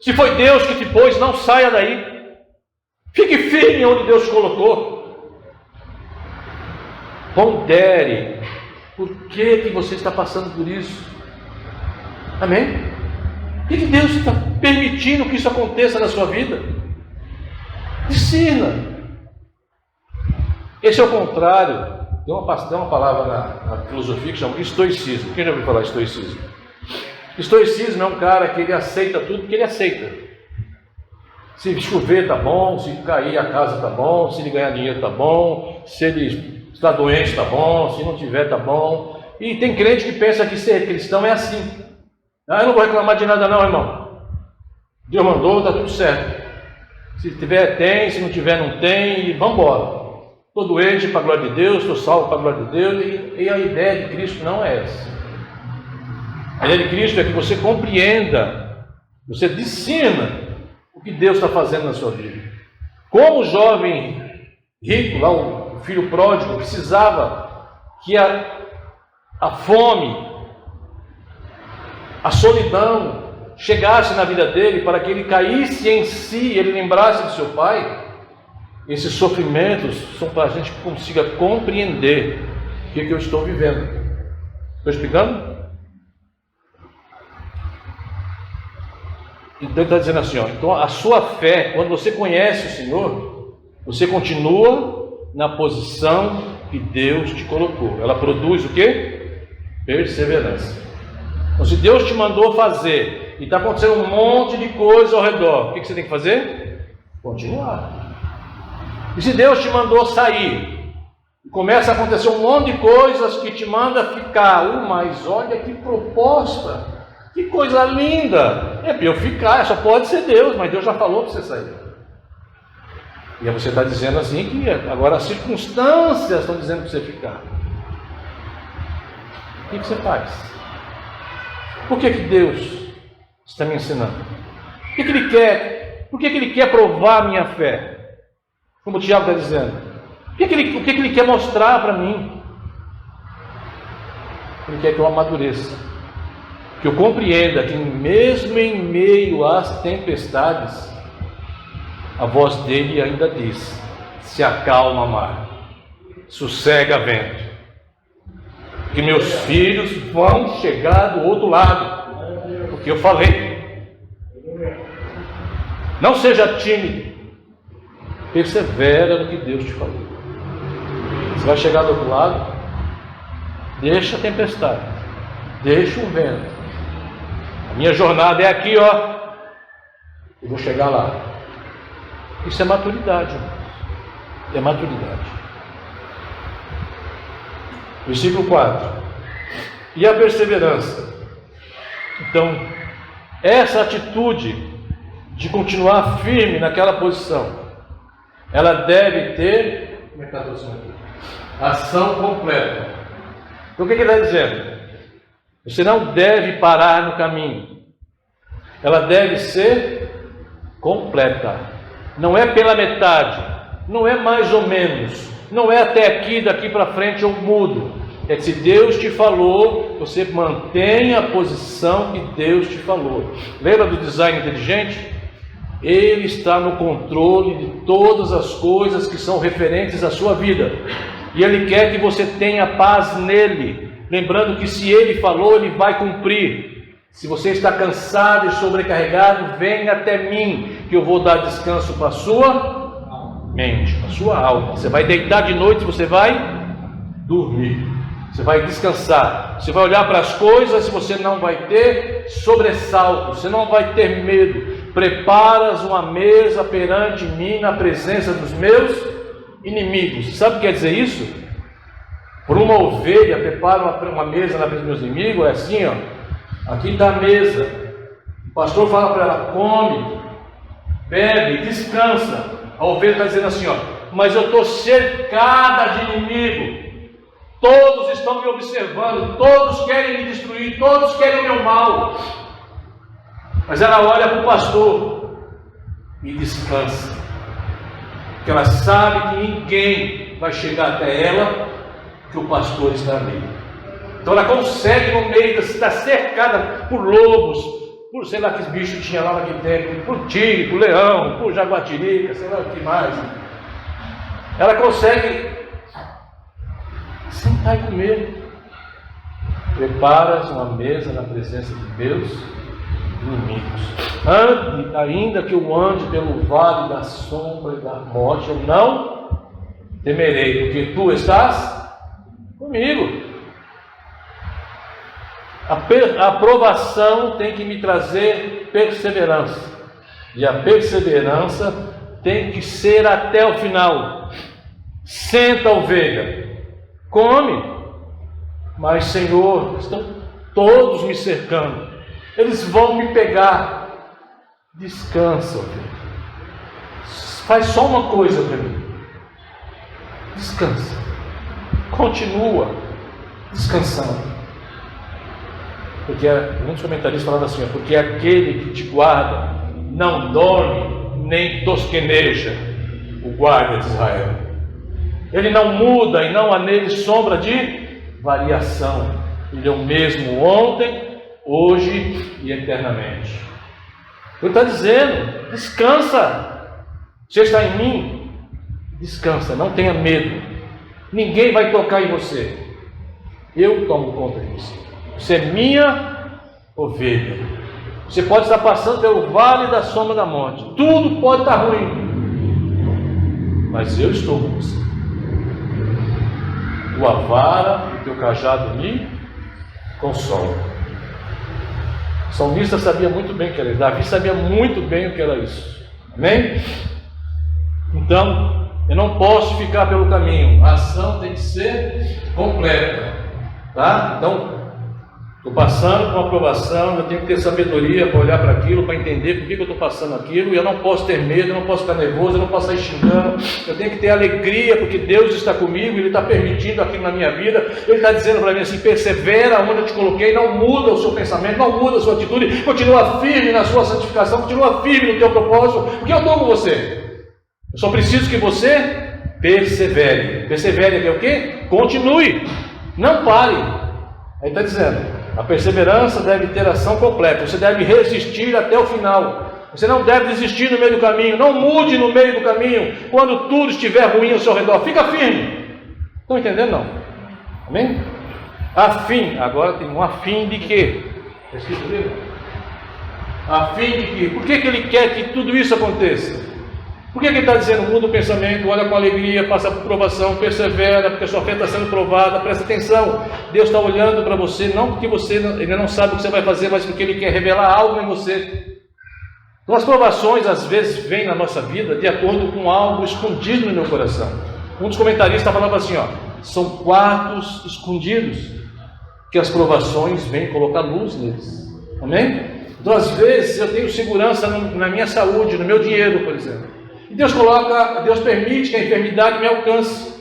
Se foi Deus que te pôs, não saia daí. Fique firme onde Deus te colocou. Pondere. Por que você está passando por isso? Amém? Por que Deus está permitindo que isso aconteça na sua vida? Discirna. Esse é o contrário. Tem uma palavra na filosofia que chama estoicismo. Quem já ouviu falar de estoicismo? Estoicismo é um cara que ele aceita tudo porque ele aceita. Se chover tá bom, se cair a casa tá bom, se ele ganhar dinheiro tá bom, se ele está doente tá bom, se não tiver tá bom. E tem crente que pensa que ser cristão é assim. Ah, eu não vou reclamar de nada não, irmão. Deus mandou, tá tudo certo. Se tiver, tem, se não tiver, não tem, e vamos embora. Estou doente para a glória de Deus, estou salvo para a glória de Deus, e a ideia de Cristo não é essa. A ideia de Cristo é que você compreenda, você discina o que Deus está fazendo na sua vida. Como o jovem rico, lá o filho pródigo, precisava que a fome, a solidão chegasse na vida dele para que ele caísse em si, ele lembrasse do seu pai. Esses sofrimentos são para a gente que consiga compreender o que eu estou vivendo. Estou explicando? Então ele está dizendo assim, ó, então a sua fé, quando você conhece o Senhor, você continua na posição que Deus te colocou. Ela produz o quê? Perseverança. Então se Deus te mandou fazer e está acontecendo um monte de coisa ao redor, o que você tem que fazer? Continuar. E se Deus te mandou sair, e começa a acontecer um monte de coisas que te manda ficar, mas olha que proposta, que coisa linda, é para eu ficar, só pode ser Deus, mas Deus já falou para você sair. E aí você está dizendo assim que agora as circunstâncias estão dizendo para você ficar. O que você faz? Por que Deus está me ensinando? O que Ele quer? Por que Ele quer provar a minha fé? Como o Tiago está dizendo. O que Ele quer mostrar para mim? Ele quer que eu amadureça. Que eu compreenda que mesmo em meio às tempestades, a voz dele ainda diz: se acalma, mar, sossega, vento, que meus filhos vão chegar do outro lado, porque eu falei. Não seja tímido, persevera no que Deus te falou. Você vai chegar do outro lado, deixa a tempestade, deixa o vento. A minha jornada é aqui, ó. Eu vou chegar lá. Isso é maturidade, irmãos. É maturidade. Versículo 4. E a perseverança. Então, essa atitude de continuar firme naquela posição, ela deve ter, como é que está a tradução aqui? Ação completa. Então o que ele está dizendo? Você não deve parar no caminho. Ela deve ser completa. Não é pela metade, não é mais ou menos, não é até aqui, daqui para frente eu mudo. É que se Deus te falou, você mantém a posição que Deus te falou. Lembra do design inteligente? Ele está no controle de todas as coisas que são referentes à sua vida. E Ele quer que você tenha paz nele. Lembrando que se Ele falou, Ele vai cumprir. Se você está cansado e sobrecarregado, venha até mim, que eu vou dar descanso para a sua mente, para a sua alma. Você vai deitar de noite, você vai dormir. Você vai descansar. Você vai olhar para as coisas e você não vai ter sobressalto. Você não vai ter medo. Preparas uma mesa perante mim na presença dos meus inimigos. Sabe o que quer dizer isso? Por uma ovelha, prepara uma mesa na presença dos meus inimigos. É assim, ó. Aqui está a mesa. O pastor fala para ela: come, bebe, descansa. A ovelha está dizendo assim, ó: mas eu estou cercada de inimigo. Todos estão me observando, todos querem me destruir, todos querem o meu mal. Mas ela olha para o pastor e descansa, porque ela sabe que ninguém vai chegar até ela, que o pastor está ali. Então ela consegue, no meio está cercada por lobos, por sei lá que bicho tinha lá naquele tempo, por tigre, por leão, por jaguatirica, sei lá o que mais. Ela consegue sentar e comer. Preparas uma mesa na presença de Deus, inimigos. Ainda que eu ande pelo vale da sombra e da morte, eu não temerei, porque tu estás comigo. A aprovação tem que me trazer perseverança, e a perseverança tem que ser até o final. Senta, ovelha, come. Mas, Senhor, estão todos me cercando, eles vão me pegar. Descansa, ovelha. Faz só uma coisa para mim. Descansa. Continua descansando. Porque muitos comentaristas falavam assim, porque aquele que te guarda não dorme nem tosqueneja, o guarda de Israel. Ele não muda e não há nele sombra de variação. Ele é o mesmo ontem, hoje e eternamente. Ele está dizendo, descansa. Você está em mim, descansa, não tenha medo. Ninguém vai tocar em você. Eu tomo conta disso. Você é minha ovelha. Você pode estar passando pelo vale da sombra da morte. Tudo pode estar ruim. Mas eu estou com você. Tua vara e teu cajado me consolam. O salmista sabia muito bem o que era isso. Davi sabia muito bem o que era isso. Amém? Então, eu não posso ficar pelo caminho. A ação tem que ser completa. Tá? Então, estou passando por uma provação, eu tenho que ter sabedoria para olhar para aquilo, para entender por que eu estou passando aquilo, e eu não posso ter medo, eu não posso ficar nervoso, eu não posso sair xingando, eu tenho que ter alegria, porque Deus está comigo, Ele está permitindo aquilo na minha vida, Ele está dizendo para mim assim, persevera onde eu te coloquei, não muda o seu pensamento, não muda a sua atitude, continua firme na sua santificação, continua firme no teu propósito, porque eu estou com você. Eu só preciso que você persevere. Persevere é o quê? Continue, não pare. Aí está dizendo, a perseverança deve ter ação completa. Você deve resistir até o final. Você não deve desistir no meio do caminho. Não mude no meio do caminho. Quando tudo estiver ruim ao seu redor, fica firme. Estão entendendo? Não? Amém? A fim. Agora tem um a fim de quê? Está escrito ali? A fim de quê? Por que ele quer que tudo isso aconteça? Por que ele está dizendo, muda o pensamento, olha com alegria, passa por provação, persevera, porque a sua fé está sendo provada, presta atenção. Deus está olhando para você, não porque você ainda não sabe o que você vai fazer, mas porque Ele quer revelar algo em você. Então as provações às vezes vêm na nossa vida de acordo com algo escondido no meu coração. Um dos comentaristas falava assim, são quartos escondidos, que as provações vêm colocar luz neles. Amém? Então às vezes eu tenho segurança na minha saúde, no meu dinheiro, por exemplo. E Deus permite que a enfermidade me alcance.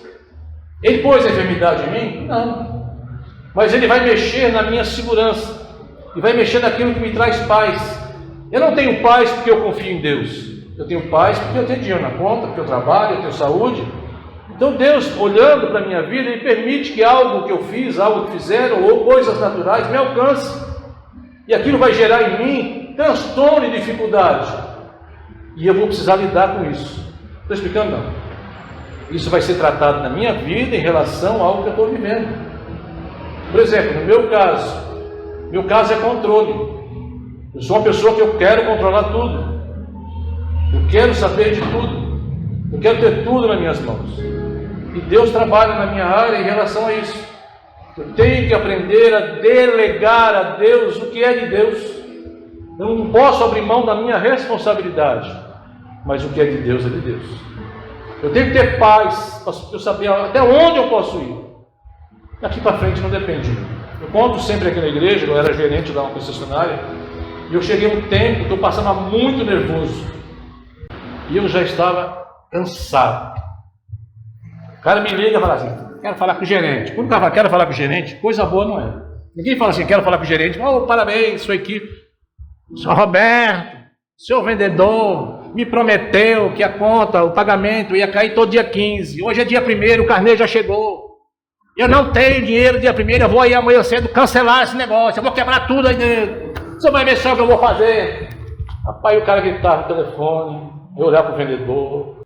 Ele pôs a enfermidade em mim? Não. Mas Ele vai mexer na minha segurança. E vai mexer naquilo que me traz paz. Eu não tenho paz porque eu confio em Deus. Eu tenho paz porque eu tenho dinheiro na conta, porque eu trabalho, eu tenho saúde. Então Deus, olhando para a minha vida, Ele permite que algo que eu fiz, algo que fizeram, ou coisas naturais, me alcance. E aquilo vai gerar em mim transtorno e dificuldade. E eu vou precisar lidar com isso. Estou explicando? Não. Isso vai ser tratado na minha vida em relação a algo que eu estou vivendo. Por exemplo, no meu caso é controle. Eu sou uma pessoa que eu quero controlar tudo. Eu quero saber de tudo. Eu quero ter tudo nas minhas mãos. E Deus trabalha na minha área em relação a isso. Eu tenho que aprender a delegar a Deus o que é de Deus. Eu não posso abrir mão da minha responsabilidade, mas o que é de Deus é de Deus. Eu tenho que ter paz para eu saber até onde eu posso ir. Daqui para frente não depende de mim. Eu conto sempre aqui na igreja, eu era gerente de uma concessionária, e eu cheguei um tempo que eu passava muito nervoso, e eu já estava cansado. O cara me liga e fala assim, quero falar com o gerente. Quando o cara fala, quero falar com o gerente, coisa boa não é. Ninguém fala assim, quero falar com o gerente, parabéns, sua equipe. Senhor Roberto, seu vendedor me prometeu que a conta, o pagamento ia cair todo dia 15. Hoje é dia 1º, o carnê já chegou. Eu não tenho dinheiro dia 1º, eu vou aí amanhã cedo cancelar esse negócio, eu vou quebrar tudo aí dentro. Você vai ver só o que eu vou fazer. Rapaz, o cara gritava no telefone, eu olhava para o vendedor.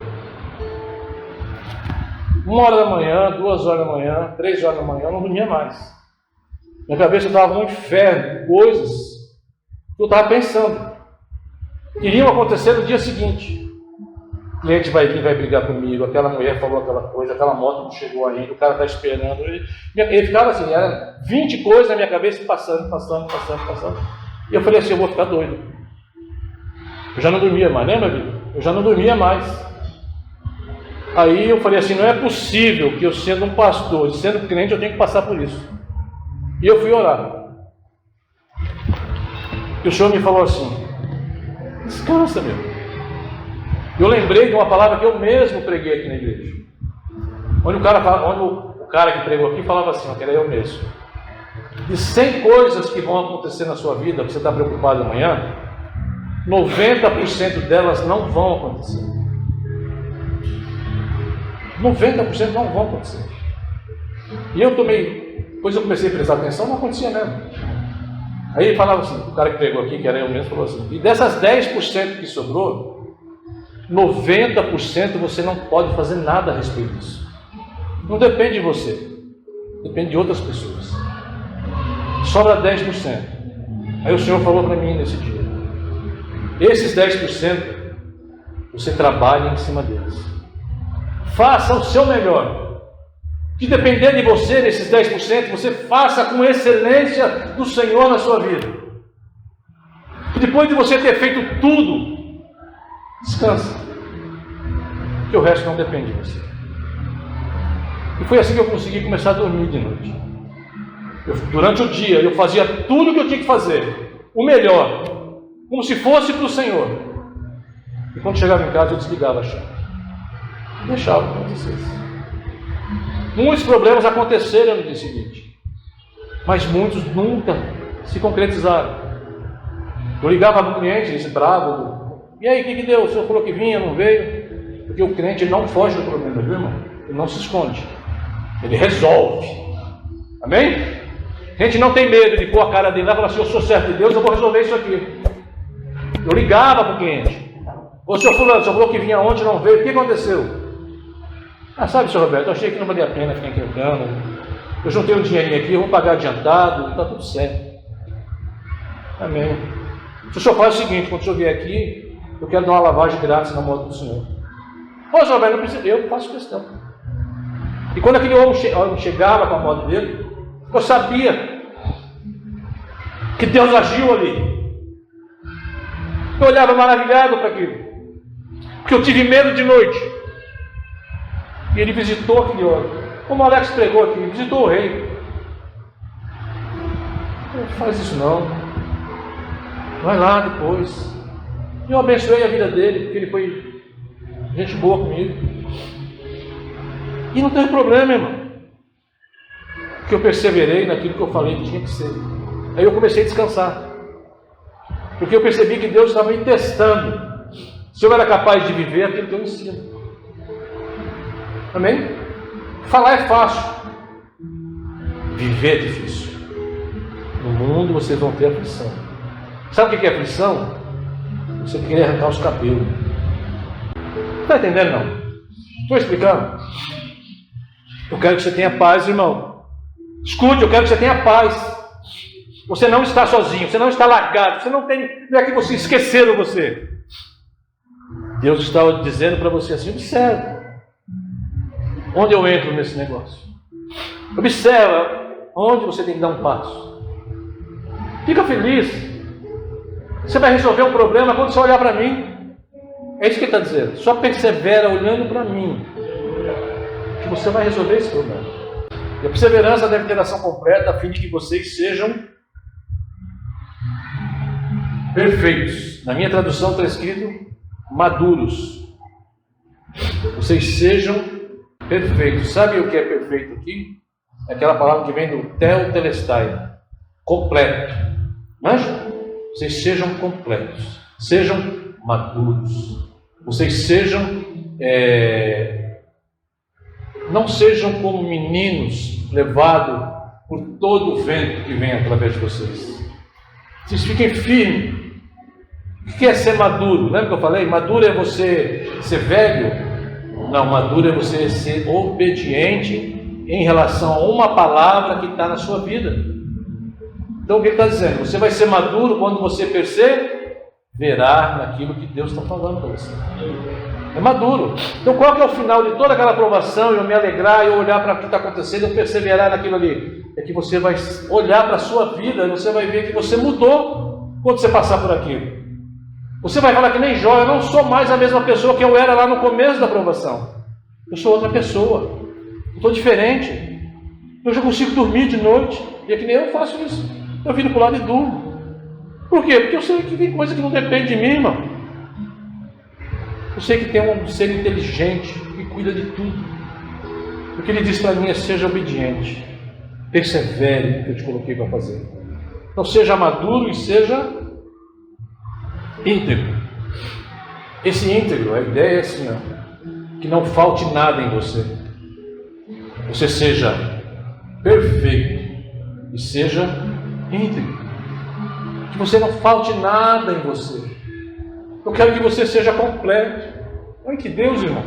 1h da manhã, 2h da manhã, 3h da manhã, eu não dormia mais. Minha cabeça estava no inferno, coisas que eu estava pensando. Iriam acontecer no dia seguinte. O cliente vai vir, vai brigar comigo, aquela mulher falou aquela coisa, aquela moto não chegou ainda, o cara está esperando. Ele ficava assim, era 20 coisas na minha cabeça passando. E eu falei assim, eu vou ficar doido. Eu já não dormia mais, lembra, vida? Eu já não dormia mais. Aí eu falei assim, não é possível que eu sendo um pastor, sendo crente, eu tenho que passar por isso. E eu fui orar. E o Senhor me falou assim, descansa, meu. Eu lembrei de uma palavra que eu mesmo preguei aqui na igreja. Onde o cara que pregou aqui falava assim, que era eu mesmo. De 100 coisas que vão acontecer na sua vida, que você está preocupado amanhã, 90% delas não vão acontecer. 90% não vão acontecer. E eu depois eu comecei a prestar atenção, não acontecia mesmo. Aí ele falava assim, o cara que pregou aqui, que era eu mesmo, falou assim, e dessas 10% que sobrou, 90% você não pode fazer nada a respeito disso. Não depende de você, depende de outras pessoas. Sobra 10%. Aí o Senhor falou para mim nesse dia, esses 10%, você trabalha em cima deles. Faça o seu melhor. Que depender de você, nesses 10%, você faça com excelência do Senhor na sua vida. E depois de você ter feito tudo, descansa, porque o resto não depende de você. E foi assim que eu consegui começar a dormir de noite. Durante o dia, eu fazia tudo o que eu tinha que fazer, o melhor, como se fosse para o Senhor. E quando chegava em casa, eu desligava a chave. Deixava que acontecesse. Muitos problemas aconteceram no dia seguinte, mas muitos nunca se concretizaram. Eu ligava para o cliente, esse bravo, e aí, o que deu? O senhor falou que vinha, não veio? Porque o cliente não foge do problema, viu, irmão? Ele não se esconde, ele resolve. Amém? A gente não tem medo de pôr a cara dele lá e falar assim, eu sou servo de Deus, eu vou resolver isso aqui. Eu ligava para o cliente. Ô senhor fulano, o senhor falou que vinha ontem, não veio, o que aconteceu? Ah, sabe, senhor Roberto, eu achei que não valia a pena ficar encrencando. Eu juntei um dinheirinho aqui, eu vou pagar adiantado, está tudo certo. Amém. Se o senhor faz o seguinte, quando o senhor vier aqui, eu quero dar uma lavagem grátis na moto do senhor. Ô, senhor Roberto, não precisa, eu faço questão. E quando aquele homem chegava com a moto dele, eu sabia que Deus agiu ali. Eu olhava maravilhado para aquilo, porque eu tive medo de noite. E ele visitou aquele homem, como o Alex pregou aqui, visitou o rei. Não faz isso não, vai lá depois. E eu abençoei a vida dele, porque ele foi gente boa comigo. E não teve problema, irmão, porque eu perseverei naquilo que eu falei que tinha que ser. Aí eu comecei a descansar, porque eu percebi que Deus estava me testando se eu era capaz de viver aquilo que eu ensino. Amém? Falar é fácil, viver é difícil. No mundo vocês vão ter aflição. Sabe o que é aflição? Você querer arrancar os cabelos. Não está entendendo, não? Estou explicando? Eu quero que você tenha paz, irmão. Escute, eu quero que você tenha paz. Você não está sozinho, você não está largado, não é que você esqueceram você. Deus está dizendo para você assim, observa. Onde eu entro nesse negócio? Observa onde você tem que dar um passo. Fica feliz. Você vai resolver um problema quando você olhar para mim. É isso que ele está dizendo. Só persevera olhando para mim, que você vai resolver esse problema. E a perseverança deve ter ação completa, a fim de que vocês sejam perfeitos. Na minha tradução está escrito maduros. Vocês sejam perfeitos. Sabe o que é perfeito aqui? É aquela palavra que vem do tetelestai, completo. Mas vocês sejam completos, sejam maduros, vocês sejam Não sejam como meninos levados por todo o vento que vem através de vocês. Vocês fiquem firmes. O que é ser maduro? Lembra que eu falei? Maduro é você ser velho? Não, maduro é você ser obediente em relação a uma palavra que está na sua vida. Então o que ele está dizendo? Você vai ser maduro quando você perseverar naquilo que Deus está falando para você. É maduro. Então qual que é o final de toda aquela aprovação, eu me alegrar, eu olhar para o que está acontecendo, eu perseverar naquilo ali? É que você vai olhar para a sua vida e você vai ver que você mudou quando você passar por aquilo. Você vai falar que nem Jó, eu não sou mais a mesma pessoa que eu era lá no começo da aprovação. Eu sou outra pessoa. Eu estou diferente. Eu já consigo dormir de noite. E é que nem eu faço isso. Eu viro para o lado e durmo. Por quê? Porque eu sei que tem coisa que não depende de mim, irmão. Eu sei que tem um ser inteligente que cuida de tudo. O que ele diz para mim é: seja obediente. Persevere no que eu te coloquei para fazer. Então seja maduro e seja íntegro. Esse íntegro, a ideia é assim, que não falte nada em você. Você seja perfeito e seja íntegro. Que você não falte nada em você. Eu quero que você seja completo. Olha que Deus, irmão.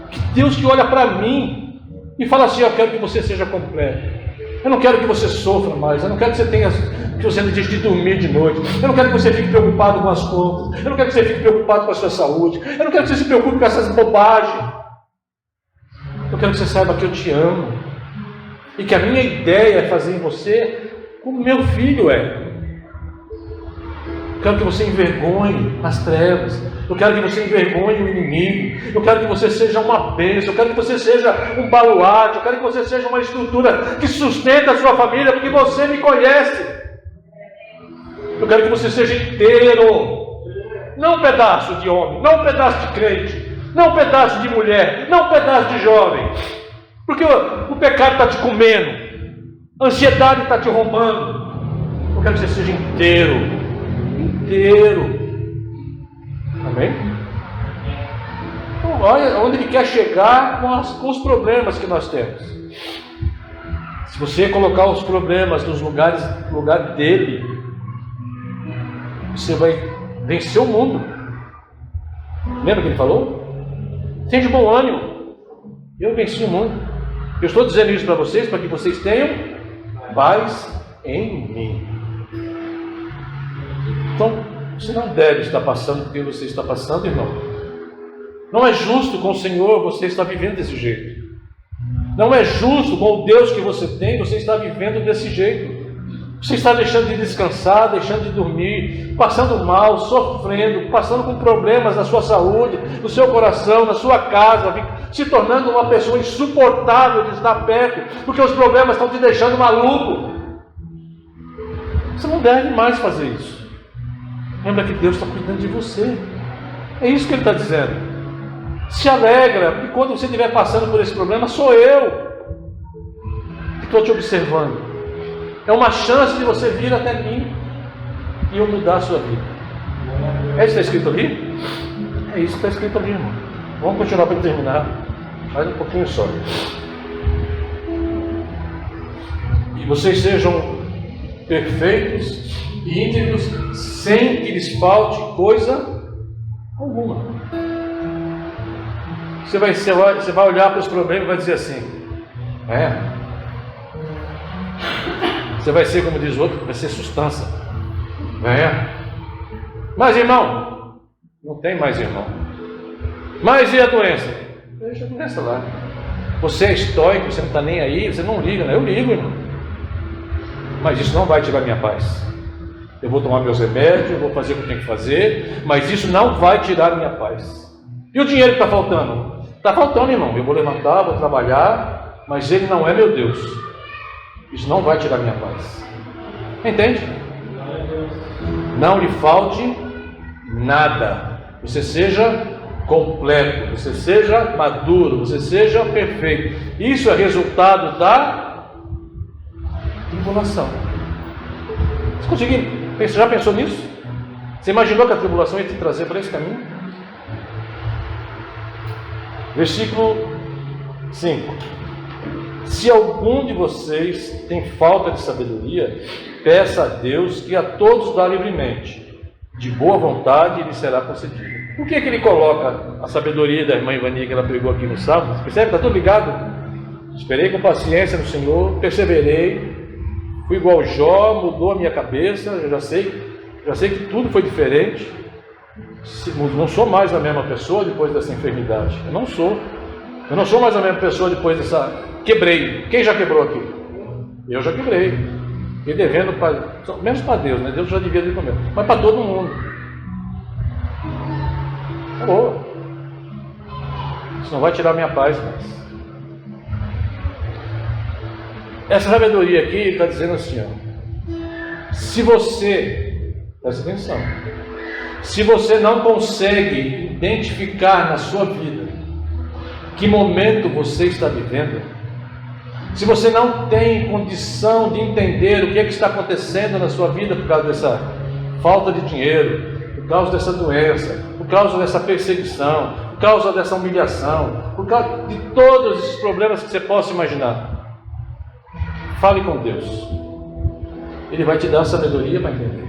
Que Deus que olha para mim e fala assim: eu quero que você seja completo. Eu não quero que você sofra mais. Eu não quero que você tenha, que você não deixe de dormir de noite. Eu não quero que você fique preocupado com as contas. Eu não quero que você fique preocupado com a sua saúde. Eu não quero que você se preocupe com essas bobagens. Eu quero que você saiba que eu te amo. E que a minha ideia é fazer em você como meu filho é. Eu quero que você envergonhe as trevas. Eu quero que você envergonhe o inimigo. Eu quero que você seja uma bênção. Eu quero que você seja um baluarte. Eu quero que você seja uma estrutura que sustenta a sua família, porque você me conhece. Eu quero que você seja inteiro. Não um pedaço de homem, não um pedaço de crente, não um pedaço de mulher, não um pedaço de jovem. Porque o pecado está te comendo, a ansiedade está te roubando. Eu quero que você seja inteiro. Inteiro. Amém? Então, olha onde ele quer chegar com os problemas que nós temos. Se você colocar os problemas no lugar dele, você vai vencer o mundo. Lembra que ele falou? Tenha de bom ânimo. Eu venci o mundo. Eu estou dizendo isso para vocês, para que vocês tenham paz em mim. Então, você não deve estar passando o que você está passando, irmão. Não é justo com o Senhor você estar vivendo desse jeito. Não é justo com o Deus que você tem, você está vivendo desse jeito. Você está deixando de descansar, deixando de dormir, passando mal, sofrendo, passando com problemas na sua saúde, no seu coração, na sua casa, se tornando uma pessoa insuportável de estar perto, porque os problemas estão te deixando maluco. Você não deve mais fazer isso. Lembra que Deus está cuidando de você. É isso que Ele está dizendo. Se alegra, porque quando você estiver passando por esse problema, sou eu que estou te observando. É uma chance de você vir até mim e eu mudar a sua vida. É isso que está escrito ali? É isso que está escrito ali, irmão. Vamos continuar para terminar. Mais um pouquinho só. E vocês sejam perfeitos e íntegros, sem que lhes falte coisa alguma. Você vai olhar para os problemas e vai dizer assim: você vai ser, como diz o outro, vai ser sustância. Mas irmão, não tem mais irmão. Mas e a doença? Deixa a doença lá. Você é estoico, você não está nem aí, você não liga, né? Eu ligo, irmão. Mas isso não vai tirar minha paz. Eu vou tomar meus remédios, eu vou fazer o que eu tenho que fazer, mas isso não vai tirar minha paz. E o dinheiro que está faltando? Está faltando, irmão. Eu vou levantar, vou trabalhar, mas ele não é meu Deus. Isso não vai tirar minha paz. Entende? Não lhe falte nada. Você seja completo, você seja maduro, você seja perfeito. Isso é resultado da tribulação. Você conseguiu? Você já pensou nisso? Você imaginou que a tribulação ia te trazer para esse caminho? Versículo 5. Se algum de vocês tem falta de sabedoria, peça a Deus, que a todos dá livremente, de boa vontade, e lhe será concedido. Por que ele coloca a sabedoria da irmã Ivani, que ela pregou aqui no sábado? Você percebe? Está tudo ligado? Esperei com paciência no Senhor, perseverei, fui igual Jó, mudou a minha cabeça, eu já sei que tudo foi diferente. Não sou mais a mesma pessoa depois dessa enfermidade. Eu não sou mais a mesma pessoa depois dessa... Quebrei. Quem já quebrou aqui? Eu já quebrei. E devendo para... menos para Deus, né? Deus já devia ter comigo. Mas para todo mundo. Acabou. Isso não vai tirar minha paz, mas... Essa sabedoria aqui está dizendo assim, ó. Se você... Presta atenção. Se você não consegue identificar na sua vida que momento você está vivendo, se você não tem condição de entender o que é que está acontecendo na sua vida por causa dessa falta de dinheiro, por causa dessa doença, por causa dessa perseguição, por causa dessa humilhação, por causa de todos esses problemas que você possa imaginar, fale com Deus. Ele vai te dar sabedoria para entender.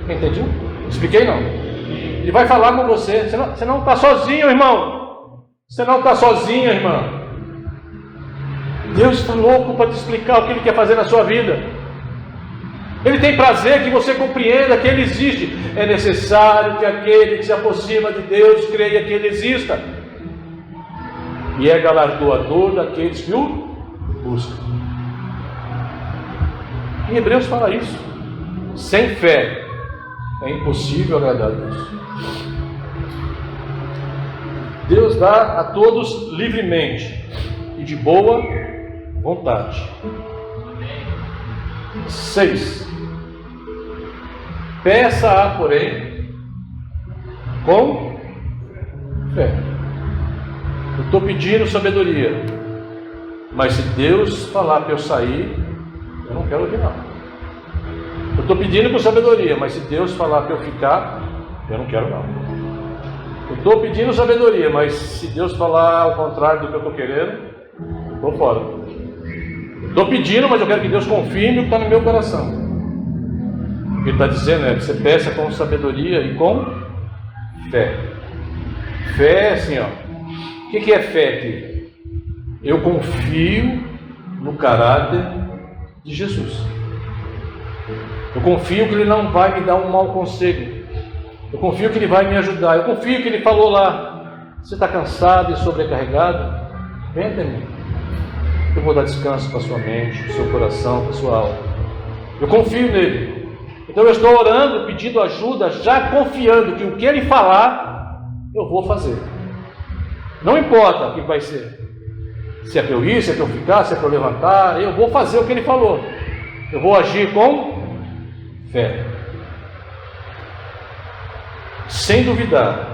Entendeu? Expliquei não? Ele vai falar com você. Você não está sozinho, irmão. Você não está sozinho, irmã. Deus está louco para te explicar o que Ele quer fazer na sua vida. Ele tem prazer que você compreenda que Ele existe. É necessário que aquele que se aproxima de Deus creia que Ele exista. E é galardoador daqueles que o buscam. Em Hebreus fala isso. Sem fé é impossível agradar a Deus. Deus dá a todos livremente e de boa vontade. 6. Peça-a, porém, com fé. Eu estou pedindo sabedoria, mas se Deus falar para eu sair, eu não quero ouvir não. Eu estou pedindo com sabedoria, mas se Deus falar para eu ficar, eu não quero não. Eu estou pedindo sabedoria, mas se Deus falar ao contrário do que eu estou querendo, eu estou fora. Estou pedindo, mas eu quero que Deus confirme o que está no meu coração. O que Ele está dizendo é que você peça com sabedoria e com fé. Fé é assim, ó. O que é fé aqui? Eu confio no caráter de Jesus. Eu confio que Ele não vai me dar um mau conselho. Eu confio que Ele vai me ajudar. Eu confio que Ele falou lá: você está cansado e sobrecarregado? Vem até mim. Eu vou dar descanso para a sua mente, para o seu coração, para a sua alma. Eu confio nele. Então eu estou orando, pedindo ajuda, já confiando que o que Ele falar, eu vou fazer. Não importa o que vai ser. Se é para eu ir, se é para eu ficar, se é para eu levantar, eu vou fazer o que Ele falou. Eu vou agir com fé. Sem duvidar,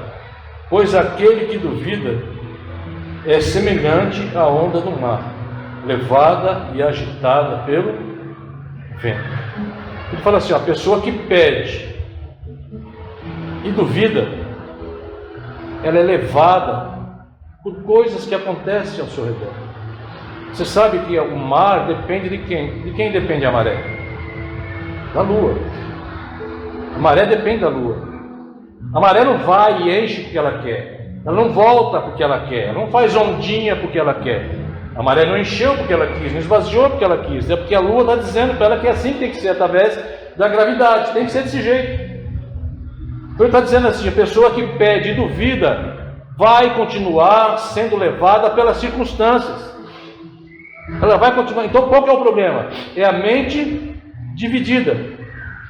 pois aquele que duvida é semelhante à onda do mar, levada e agitada pelo vento. Ele fala assim, ó, a pessoa que pede e duvida, ela é levada por coisas que acontecem ao seu redor. Você sabe que o mar depende de quem? De quem depende a maré? Da lua. A maré depende da lua. A maré não vai e enche porque ela quer. Ela não volta porque ela quer. Ela não faz ondinha porque ela quer. A maré não encheu porque ela quis, não esvaziou porque ela quis. É porque a lua está dizendo para ela que é assim que tem que ser, através da gravidade. Tem que ser desse jeito. Então ele está dizendo assim, a pessoa que pede e duvida vai continuar sendo levada pelas circunstâncias. Ela vai continuar. Então qual que é o problema? É a mente dividida.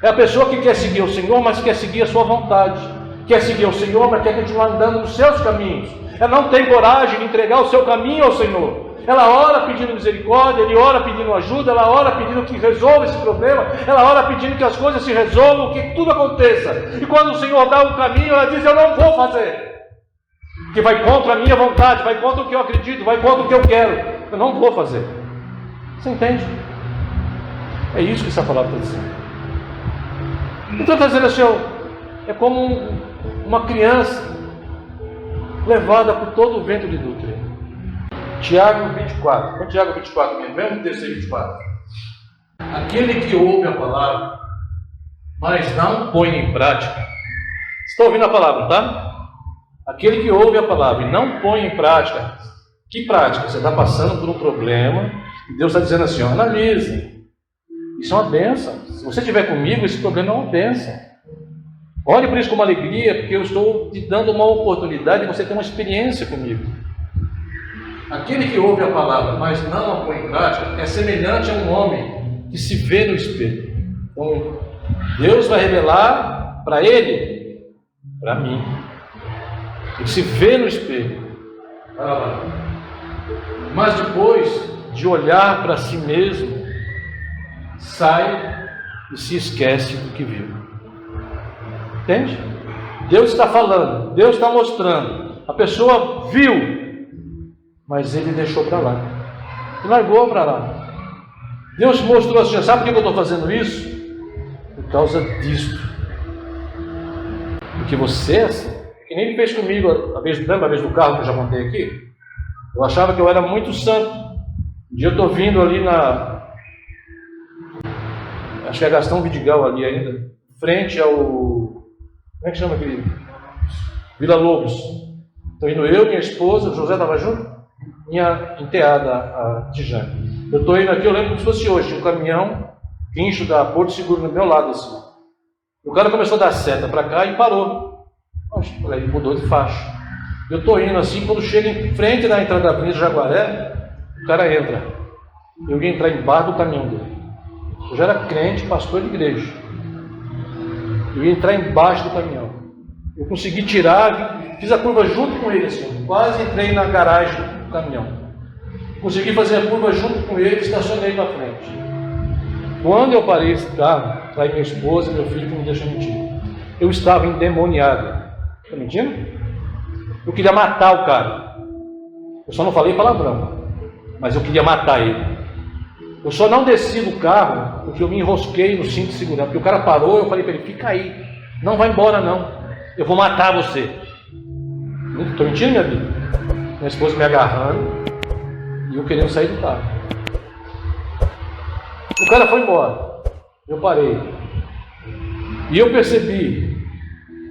É a pessoa que quer seguir o Senhor, mas quer seguir a sua vontade. Quer seguir o Senhor, mas quer continuar andando nos seus caminhos. Ela não tem coragem de entregar o seu caminho ao Senhor. Ela ora pedindo misericórdia, ele ora pedindo ajuda, ela ora pedindo que resolva esse problema, ela ora pedindo que as coisas se resolvam, que tudo aconteça. E quando o Senhor dá um caminho, ela diz, eu não vou fazer. Que vai contra a minha vontade, vai contra o que eu acredito, vai contra o que eu quero. Eu não vou fazer. Você entende? É isso que essa palavra está dizendo. Então está dizendo assim, é como uma criança levada por todo o vento de doutrina. Tiago 24. Põe Tiago 24 mesmo, mesmo texto aí 24. Aquele que ouve a palavra, mas não põe em prática. Você está ouvindo a palavra, tá? Aquele que ouve a palavra e não põe em prática. Que prática? Você está passando por um problema e Deus está dizendo assim, ó, analisa. Isso é uma bênção. Se você estiver comigo, esse problema é uma bênção. Olhe por isso com uma alegria, porque eu estou te dando uma oportunidade de você ter uma experiência comigo. Aquele que ouve a palavra, mas não a põe em prática, é semelhante a um homem que se vê no espelho. Então, Deus vai revelar para ele, para mim. Ele se vê no espelho. Mas depois de olhar para si mesmo, sai e se esquece do que viu. Entende? Deus está falando, Deus está mostrando. A pessoa viu, mas ele deixou para lá. E largou para lá. Deus mostrou assim, sabe por que eu estou fazendo isso? Por causa disto. Porque você é assim. Que nem ele fez comigo, lembra a vez do carro que eu já montei aqui? Eu achava que eu era muito santo. Um dia eu estou vindo ali acho que é Gastão Vidigal ali ainda, frente ao, como é que chama aquele? Vila Lobos. Estou indo eu, minha esposa, o José estava junto, minha enteada, a Tijane. Eu estou indo aqui, eu lembro como se fosse hoje, tinha um caminhão, guincho da Porto Seguro no meu lado assim. O cara começou a dar seta para cá e parou. Ele mudou de faixa. Eu estou indo assim, quando chega em frente da entrada da Avenida Jaguaré, o cara entra. Eu ia entrar embaixo do caminhão dele. Eu já era crente, pastor de igreja. Eu ia entrar embaixo do caminhão. Eu consegui tirar, fiz a curva junto com ele assim, quase entrei na garagem do caminhão. Consegui fazer a curva junto com ele e estacionei para frente. Quando eu parei esse carro, para minha esposa e meu filho que me deixou mentir, eu estava endemoniado. Está mentindo? Eu queria matar o cara. Eu só não falei palavrão, mas eu queria matar ele. Eu só não desci do carro porque eu me enrosquei no cinto de segurança. Porque o cara parou, eu falei para ele, fica aí, não vai embora não, eu vou matar você. Estou mentindo, minha vida? Minha esposa me agarrando e eu querendo sair do carro. O cara foi embora, eu parei. E eu percebi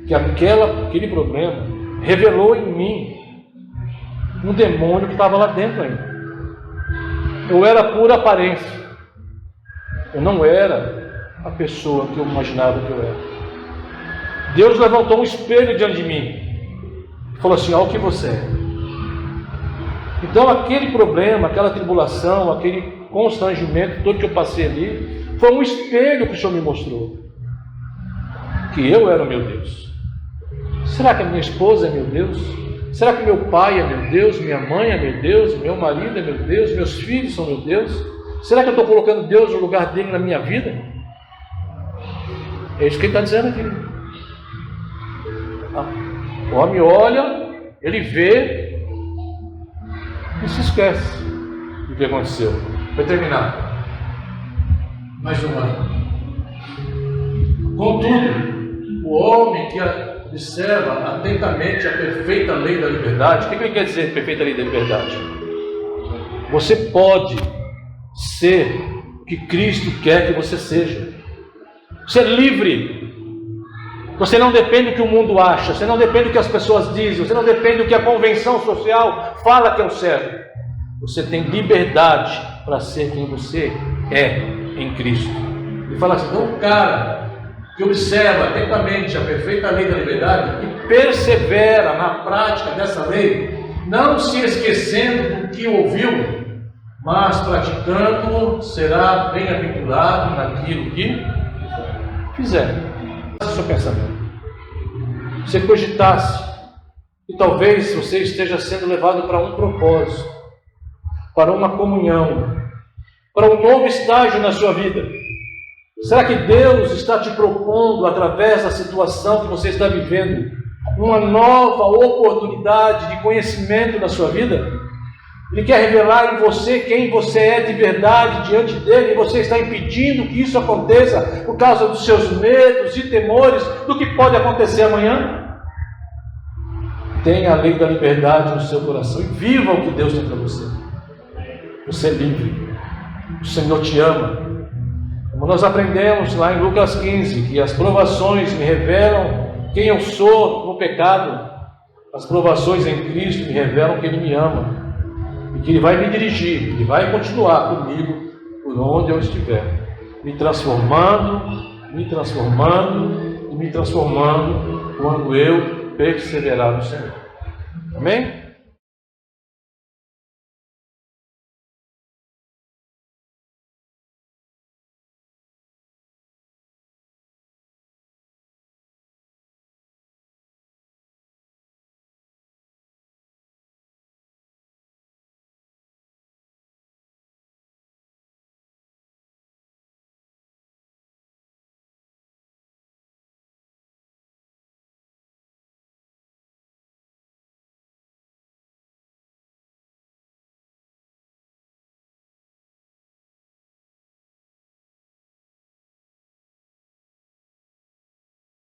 que aquele problema revelou em mim um demônio que estava lá dentro ainda. Eu era pura aparência. Eu não era a pessoa que eu imaginava que eu era. Deus levantou um espelho diante de mim e falou assim, olha o que você é. Então aquele problema, aquela tribulação, aquele constrangimento todo que eu passei ali, foi um espelho que o Senhor me mostrou. Que eu era o meu Deus. Será que a minha esposa é meu Deus? Será que meu pai é meu Deus? Minha mãe é meu Deus? Meu marido é meu Deus? Meus filhos são meu Deus? Será que eu estou colocando Deus no lugar dele na minha vida? É isso que ele está dizendo aqui. O homem olha, ele vê e se esquece do que aconteceu. Vai terminar. Mais um ano. Contudo, o homem que observa atentamente a perfeita lei da liberdade, o que ele quer dizer perfeita lei da liberdade? Você pode ser o que Cristo quer que você seja. Você é livre. Você não depende do que o mundo acha, você não depende do que as pessoas dizem, você não depende do que a convenção social fala que é o certo. Você tem liberdade para ser quem você é em Cristo. E fala assim, então o cara que observa atentamente a perfeita lei da liberdade e persevera na prática dessa lei, não se esquecendo do que ouviu, mas praticando, será bem-aventurado naquilo que fizer. Esse é o seu pensamento. Você cogitasse e talvez você esteja sendo levado para um propósito, para uma comunhão, para um novo estágio na sua vida. Será que Deus está te propondo, através da situação que você está vivendo, uma nova oportunidade de conhecimento na sua vida? Ele quer revelar em você quem você é de verdade diante dele, e você está impedindo que isso aconteça por causa dos seus medos e temores do que pode acontecer amanhã? tenha a lei da liberdade no seu coração e viva o que Deus tem para você. Você é livre. O Senhor te ama. Como nós aprendemos lá em Lucas 15, que as provações me revelam quem eu sou no pecado, as provações em Cristo me revelam que Ele me ama e que Ele vai me dirigir, Ele vai continuar comigo por onde eu estiver, me transformando quando eu perseverar no Senhor. Amém?